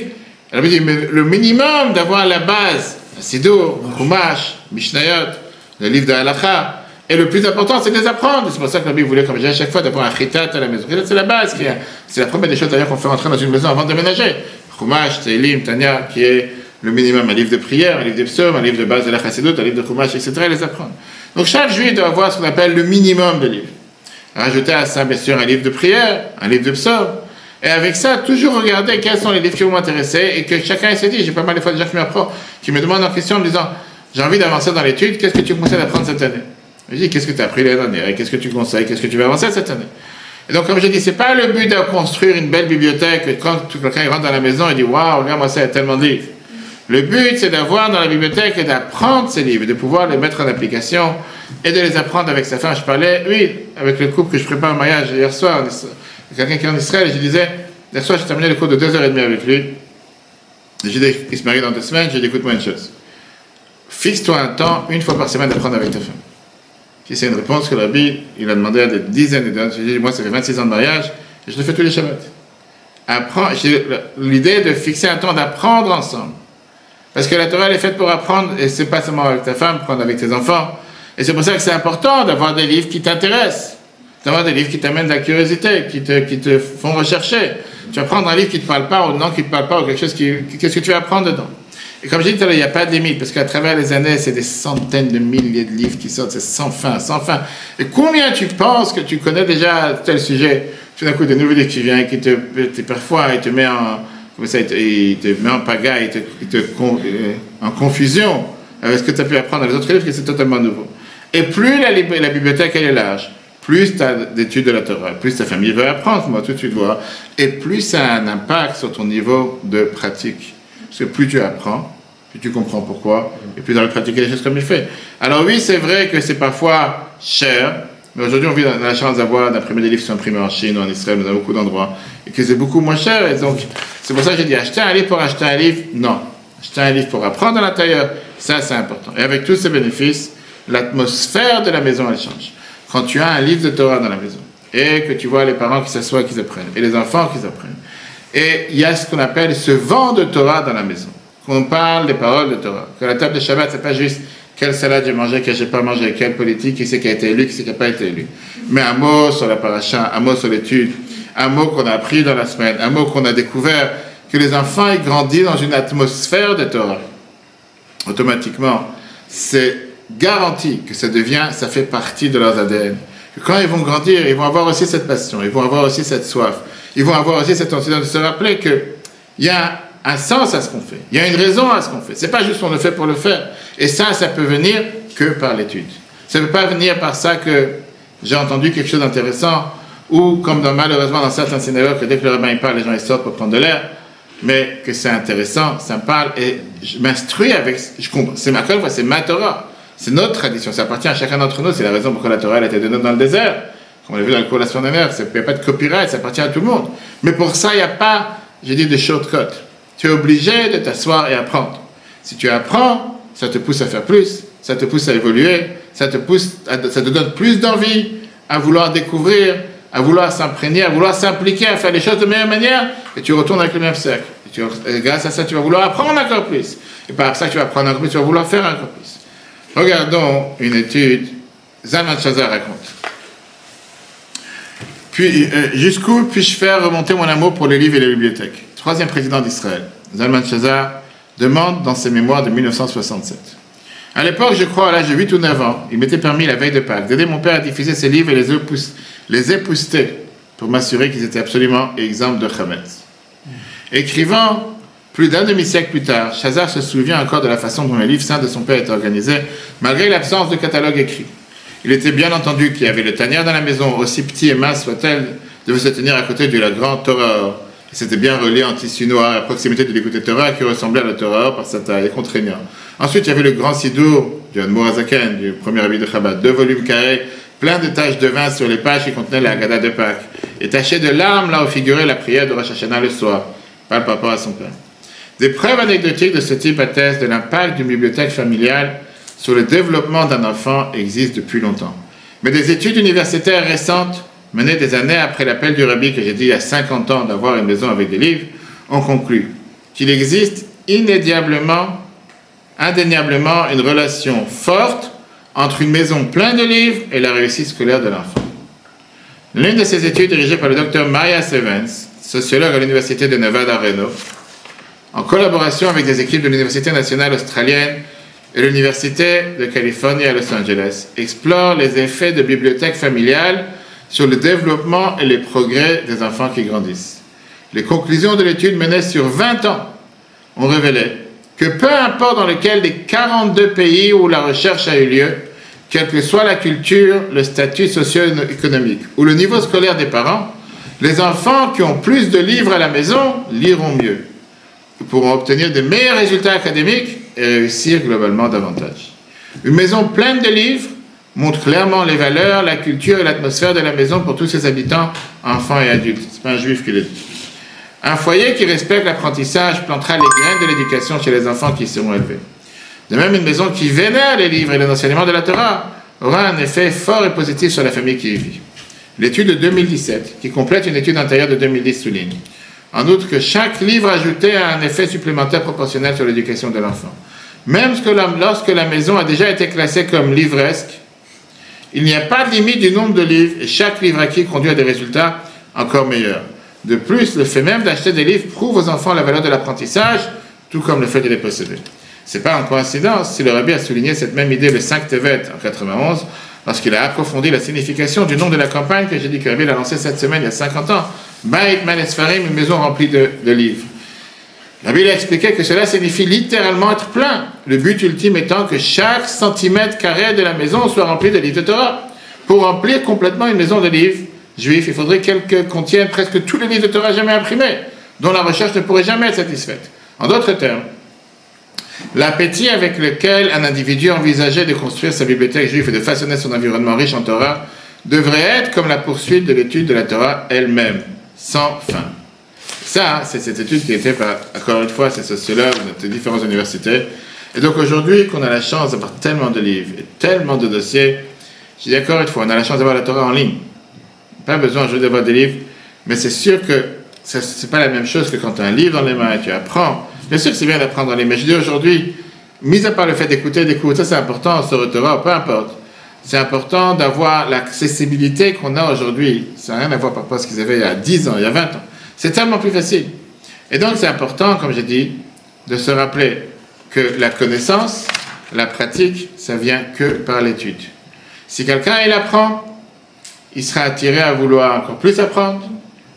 Elle avait dit, mais le minimum d'avoir la base, Siddur, Chumash, Mishnayot, le livre de Halakha, et le plus important, c'est de les apprendre. C'est pour ça que la Bible voulait, comme je dis à chaque fois, d'avoir un chitat à la maison. Chitat, c'est la base, c'est la première des choses d'ailleurs qu'on fait rentrer dans une maison avant de déménager. Chumash, Teilim, Tanya, qui est le minimum, un livre de prière, un livre de psaumes, un livre de base de la chassidut, un livre de Chumash, etc., et les apprendre. Donc chaque juif doit avoir ce qu'on appelle le minimum de livres. Rajouter à ça, bien sûr, un livre de prière, un livre de psaumes, et avec ça, toujours regarder quels sont les livres qui vont m'intéresser, et que chacun se dit, j'ai pas mal de fois des gens qui me demandent en question en me disant, j'ai envie d'avancer dans l'étude, qu'est-ce que tu conseilles d'apprendre cette année? Je dis, qu'est-ce que tu as appris l'année dernière, et qu'est-ce que tu conseilles, qu'est-ce que tu veux avancer cette année? Et donc, comme je dis, c'est pas le but de construire une belle bibliothèque, et quand quelqu'un rentre dans la maison, il dit, waouh, regarde, moi, ça, il y a tellement de livres. Le but, c'est d'avoir dans la bibliothèque et d'apprendre ces livres, de pouvoir les mettre en application et de les apprendre avec sa femme. Je parlais, oui, avec le couple que je prépare un mariage hier soir, quelqu'un qui est en Israël, et je disais, hier soir, j'ai terminé le cours de 2h30 avec lui. J'ai dit, il se marie dans 2 semaines, j'ai dit, écoute-moi une chose. Fixe-toi un temps, une fois par semaine, d'apprendre avec ta femme. Si c'est une réponse que le rabbi, il a demandé à des dizaines et d'autres, j'ai dit, moi ça fait 26 ans de mariage, et je le fais tous les Shabbats. L'idée est de fixer un temps d'apprendre ensemble. Parce que la Torah, elle est faite pour apprendre, et c'est pas seulement avec ta femme, prendre avec tes enfants. Et c'est pour ça que c'est important d'avoir des livres qui t'intéressent, d'avoir des livres qui t'amènent de la curiosité, qui te font rechercher. Tu vas prendre un livre qui ne te parle pas, ou non qui ne te parle pas, ou quelque chose qu'est-ce que tu vas apprendre dedans? Et comme j'ai dit tout à l'heure, il n'y a pas de limite, parce qu'à travers les années, c'est des centaines de milliers de livres qui sortent, c'est sans fin, sans fin. Et combien tu penses que tu connais déjà tel sujet? Tout d'un coup, des nouveaux livres qui viennent, parfois, il te met il te met en pagaille, en confusion avec ce que tu as pu apprendre dans les autres livres, que c'est totalement nouveau. Et plus la bibliothèque elle est large, plus tu as d'études de la Torah, plus ta famille veut apprendre, moi tout de suite vois, et plus ça a un impact sur ton niveau de pratique. Parce que plus tu apprends, plus tu comprends pourquoi, et plus tu vas pratiquer les choses comme il fait. Alors oui, c'est vrai que c'est parfois cher, mais aujourd'hui on a la chance d'imprimer des livres qui sont imprimés en Chine ou en Israël, dans beaucoup d'endroits, et que c'est beaucoup moins cher, et donc c'est pour ça que j'ai dit acheter un livre pour acheter un livre, non. Acheter un livre pour apprendre à l'intérieur, ça c'est important. Et avec tous ces bénéfices, l'atmosphère de la maison elle change. Quand tu as un livre de Torah dans la maison, et que tu vois les parents qui s'assoient, qui apprennent, et les enfants qui apprennent, et il y a ce qu'on appelle ce vent de Torah dans la maison, qu'on parle des paroles de Torah, que la table de Shabbat, c'est pas juste quelle salade j'ai mangé, quelle j'ai pas mangé, quelle politique, qui c'est qui a été élu, qui c'est qui n'a pas été élu, mais un mot sur la paracha, un mot sur l'étude, un mot qu'on a appris dans la semaine, un mot qu'on a découvert, que les enfants ils grandissent dans une atmosphère de Torah. Automatiquement, c'est garanti que ça fait partie de leurs ADN. Que quand ils vont grandir, ils vont avoir aussi cette passion, ils vont avoir aussi cette soif, ils vont avoir aussi cette envie de se rappeler qu'il y a un sens à ce qu'on fait, il y a une raison à ce qu'on fait. C'est pas juste qu'on le fait pour le faire. Et ça peut venir que par l'étude. Ça ne peut pas venir par ça que j'ai entendu quelque chose d'intéressant, ou comme malheureusement dans certains synagogues, que dès que le rabbin parle, les gens ils sortent pour prendre de l'air, mais que c'est intéressant, ça me parle, et je m'instruis avec, je comprends, c'est ma Torah, c'est notre tradition, ça appartient à chacun d'entre nous, c'est la raison pourquoi la Torah elle a été donnée dans le désert, comme on l'a vu dans le cours de la semaine dernière, il n'y a pas de copyright, ça appartient à tout le monde, mais pour ça il n'y a pas, j'ai dit, de shortcut, tu es obligé de t'asseoir et apprendre. Si tu apprends, ça te pousse à faire plus, ça te pousse à évoluer, ça te donne plus d'envie à vouloir découvrir, à vouloir s'imprégner, à vouloir s'impliquer, à faire les choses de meilleure manière, et tu retournes avec le même cercle. Et grâce à ça, tu vas vouloir apprendre encore plus. Et par ça, tu vas apprendre encore plus, tu vas vouloir faire encore plus. Regardons une étude, Zalman Shazar raconte. Puis, jusqu'où puis-je faire remonter mon amour pour les livres et les bibliothèques? Troisième président d'Israël, Zalman Shazar, demande dans ses mémoires de 1967. À l'époque, je crois, à l'âge de 8 ou 9 ans, il m'était permis, la veille de Pâques, d'aider mon père à diffuser ses livres et les épousseter pour m'assurer qu'ils étaient absolument exempts de Chametz. Écrivant plus d'un demi-siècle plus tard, Shazar se souvient encore de la façon dont les livres saints de son père étaient organisés, malgré l'absence de catalogue écrit. Il était bien entendu qu'il y avait le tanière dans la maison, aussi petit et mince soit-elle, devait se tenir à côté du grand Torah. C'était bien relié en tissu noir à proximité de l'écoute Torah qui ressemblait à la Torah par sa taille et contraignant. Ensuite, il y avait le grand Sidour du Admour Hazaken, du premier rabbi de Chabad, 2 volumes carrés, plein de taches de vin sur les pages qui contenaient la Haggadah de Pâques, et tachés de larmes là où figurait la prière de Rosh Hashanah le soir, par le papa à son père. Des preuves anecdotiques de ce type attestent de l'impact d'une bibliothèque familiale sur le développement d'un enfant existent depuis longtemps. Mais des études universitaires récentes, menées des années après l'appel du rabbi que j'ai dit il y a 50 ans d'avoir une maison avec des livres, ont conclu qu'il existe indéniablement une relation forte entre une maison pleine de livres et la réussite scolaire de l'enfant. L'une de ces études dirigée par le docteur Maya Stevens, sociologue à l'université de Nevada, Reno, en collaboration avec des équipes de l'Université nationale australienne et l'Université de Californie à Los Angeles, explore les effets de bibliothèques familiales sur le développement et les progrès des enfants qui grandissent. Les conclusions de l'étude menée sur 20 ans ont révélé que peu importe dans lequel des 42 pays où la recherche a eu lieu, quelle que soit la culture, le statut socio-économique ou le niveau scolaire des parents, les enfants qui ont plus de livres à la maison liront mieux, pourront obtenir de meilleurs résultats académiques et réussir globalement davantage. Une maison pleine de livres montre clairement les valeurs, la culture et l'atmosphère de la maison pour tous ses habitants, enfants et adultes. Ce n'est pas un juif qui le dit. Un foyer qui respecte l'apprentissage plantera les graines de l'éducation chez les enfants qui seront élevés. De même, une maison qui vénère les livres et les enseignements de la Torah aura un effet fort et positif sur la famille qui y vit. L'étude de 2017, qui complète une étude antérieure de 2010, souligne en outre que chaque livre ajouté a un effet supplémentaire proportionnel sur l'éducation de l'enfant. Même lorsque la maison a déjà été classée comme livresque, il n'y a pas de limite du nombre de livres et chaque livre acquis conduit à des résultats encore meilleurs. De plus, le fait même d'acheter des livres prouve aux enfants la valeur de l'apprentissage, tout comme le fait de les posséder. Ce n'est pas en coïncidence si le rabbi a souligné cette même idée le 5 Tevet en 91, lorsqu'il a approfondi la signification du nom de la campagne que j'ai dit que le rabbi a lancée cette semaine il y a 50 ans, Beit Mel Sfarim, une maison remplie de livres. Le rabbi a expliqué que cela signifie littéralement être plein, le but ultime étant que chaque centimètre carré de la maison soit rempli de livres de Torah. Pour remplir complètement une maison de livres juifs, il faudrait qu'elle contienne presque tous les livres de Torah jamais imprimés, dont la recherche ne pourrait jamais être satisfaite. En d'autres termes, l'appétit avec lequel un individu envisageait de construire sa bibliothèque juive et de façonner son environnement riche en Torah devrait être comme la poursuite de l'étude de la Torah elle-même, sans fin. Ça, c'est cette étude qui a été par, encore une fois, ces sociologues de différentes universités. Et donc aujourd'hui, qu'on a la chance d'avoir tellement de livres et tellement de dossiers, je dis encore une fois, on a la chance d'avoir la Torah en ligne. Pas besoin aujourd'hui d'avoir des livres, mais c'est sûr que c'est pas la même chose que quand tu as un livre dans les mains et tu apprends. Bien sûr que c'est bien d'apprendre dans les mains. Mais je dis aujourd'hui, mis à part le fait d'écouter, ça c'est important, sur le Torah, peu importe. C'est important d'avoir l'accessibilité qu'on a aujourd'hui. Ça n'a rien à voir par rapport à ce qu'ils avaient il y a 10 ans, il y a 20 ans. C'est tellement plus facile. Et donc c'est important, comme j'ai dit, de se rappeler que la connaissance, la pratique, ça vient que par l'étude. Si quelqu'un il apprend, il sera attiré à vouloir encore plus apprendre,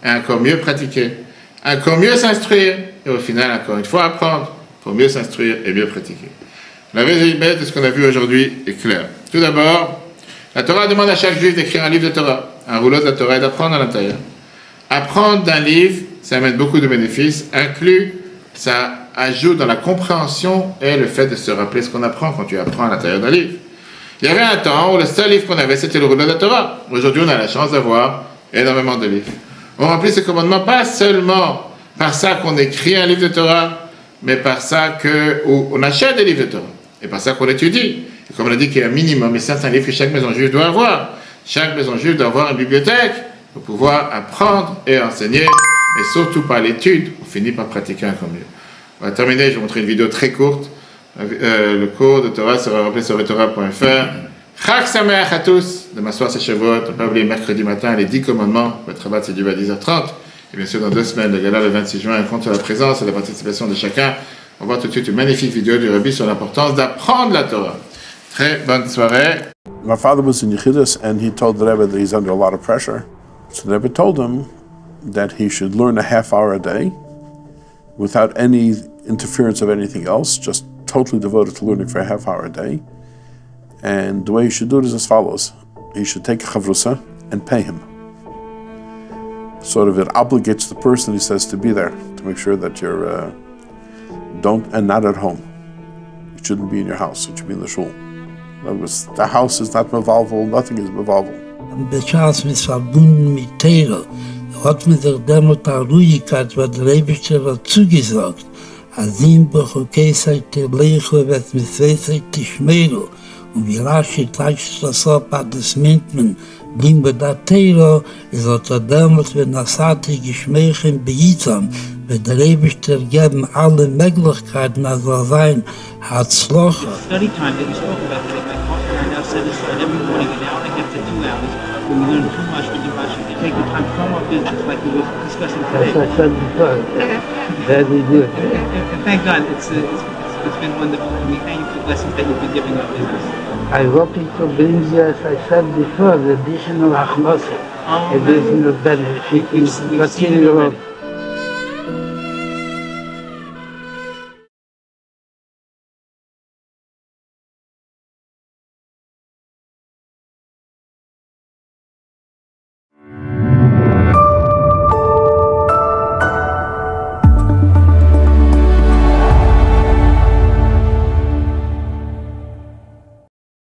et encore mieux pratiquer, encore mieux s'instruire, et au final, encore une fois, apprendre pour mieux s'instruire et mieux pratiquer. La résumé de ce qu'on a vu aujourd'hui est clair. Tout d'abord, la Torah demande à chaque juif d'écrire un livre de Torah, un rouleau de la Torah et d'apprendre à l'intérieur. Apprendre d'un livre, ça amène beaucoup de bénéfices, inclus, ça ajoute dans la compréhension et le fait de se rappeler ce qu'on apprend quand tu apprends à l'intérieur d'un livre. Il y avait un temps où le seul livre qu'on avait, c'était le rouleau de la Torah. Aujourd'hui, on a la chance d'avoir énormément de livres. On remplit ce commandement pas seulement par ça qu'on écrit un livre de Torah, mais par ça qu'on achète des livres de Torah, et par ça qu'on étudie. Et comme on a dit qu'il y a un minimum, et certains livres que chaque maison juive doit avoir. Chaque maison juive doit avoir une bibliothèque pour pouvoir apprendre et enseigner, et surtout par l'étude, on finit par pratiquer encore mieux. On va terminer, je vais vous montrer une vidéo très courte. Le cours de Torah sera rempli sur torah.fr. Chag Sameach à tous, demain soir c'est Shavuot, on peut pas oublier mercredi matin les 10 commandements, le travail c'est du à 10h30, et bien sûr dans 2 semaines, le gala le 26 juin, un compte sur la présence et la participation de chacun. On va voir tout de suite une magnifique vidéo du Rabbi sur l'importance d'apprendre la Torah. Très bonne soirée. My father was in Yechidus and he told the Rebbe that he's under a lot of pressure. So the Rebbe told him that he should learn a half hour a day without any interference of anything else, just totally devoted to learning for a half hour a day. And the way he should do it is as follows. He should take a chavrusa and pay him. Sort of it obligates the person, he says, to be there, to make sure that you're and not at home. It shouldn't be in your house, it should be in the shul. In other words, the house is not mevalvel, nothing is mevalvel. Beschas mit verbunden mit Teiro, hat mir der Dämmert der Ruhigkeit, was der Rebischte war zugesagt. Azim Bechokei Seite Leicho wird mit Seite Schmero. Und wie rasch tagscht das Applaudissementen bringen wir da Teiro, ist auch der Dämmert, wenn Asati Geschmächen beitzam, wenn der Rebischte geben alle Möglichkeiten, also sein, hat Sloch. Study time that we spoke about today, my partner now said this every morning, an hour and a half to 2 hours, when we learn too much, we take the time from our business like we were discussing today. As I said before, very good. And thank God, it's been wonderful, and we thank you for the blessings that you've been giving our business. I hope it will bring you, as I said before, the additional achnosa, additional benefit in continuing.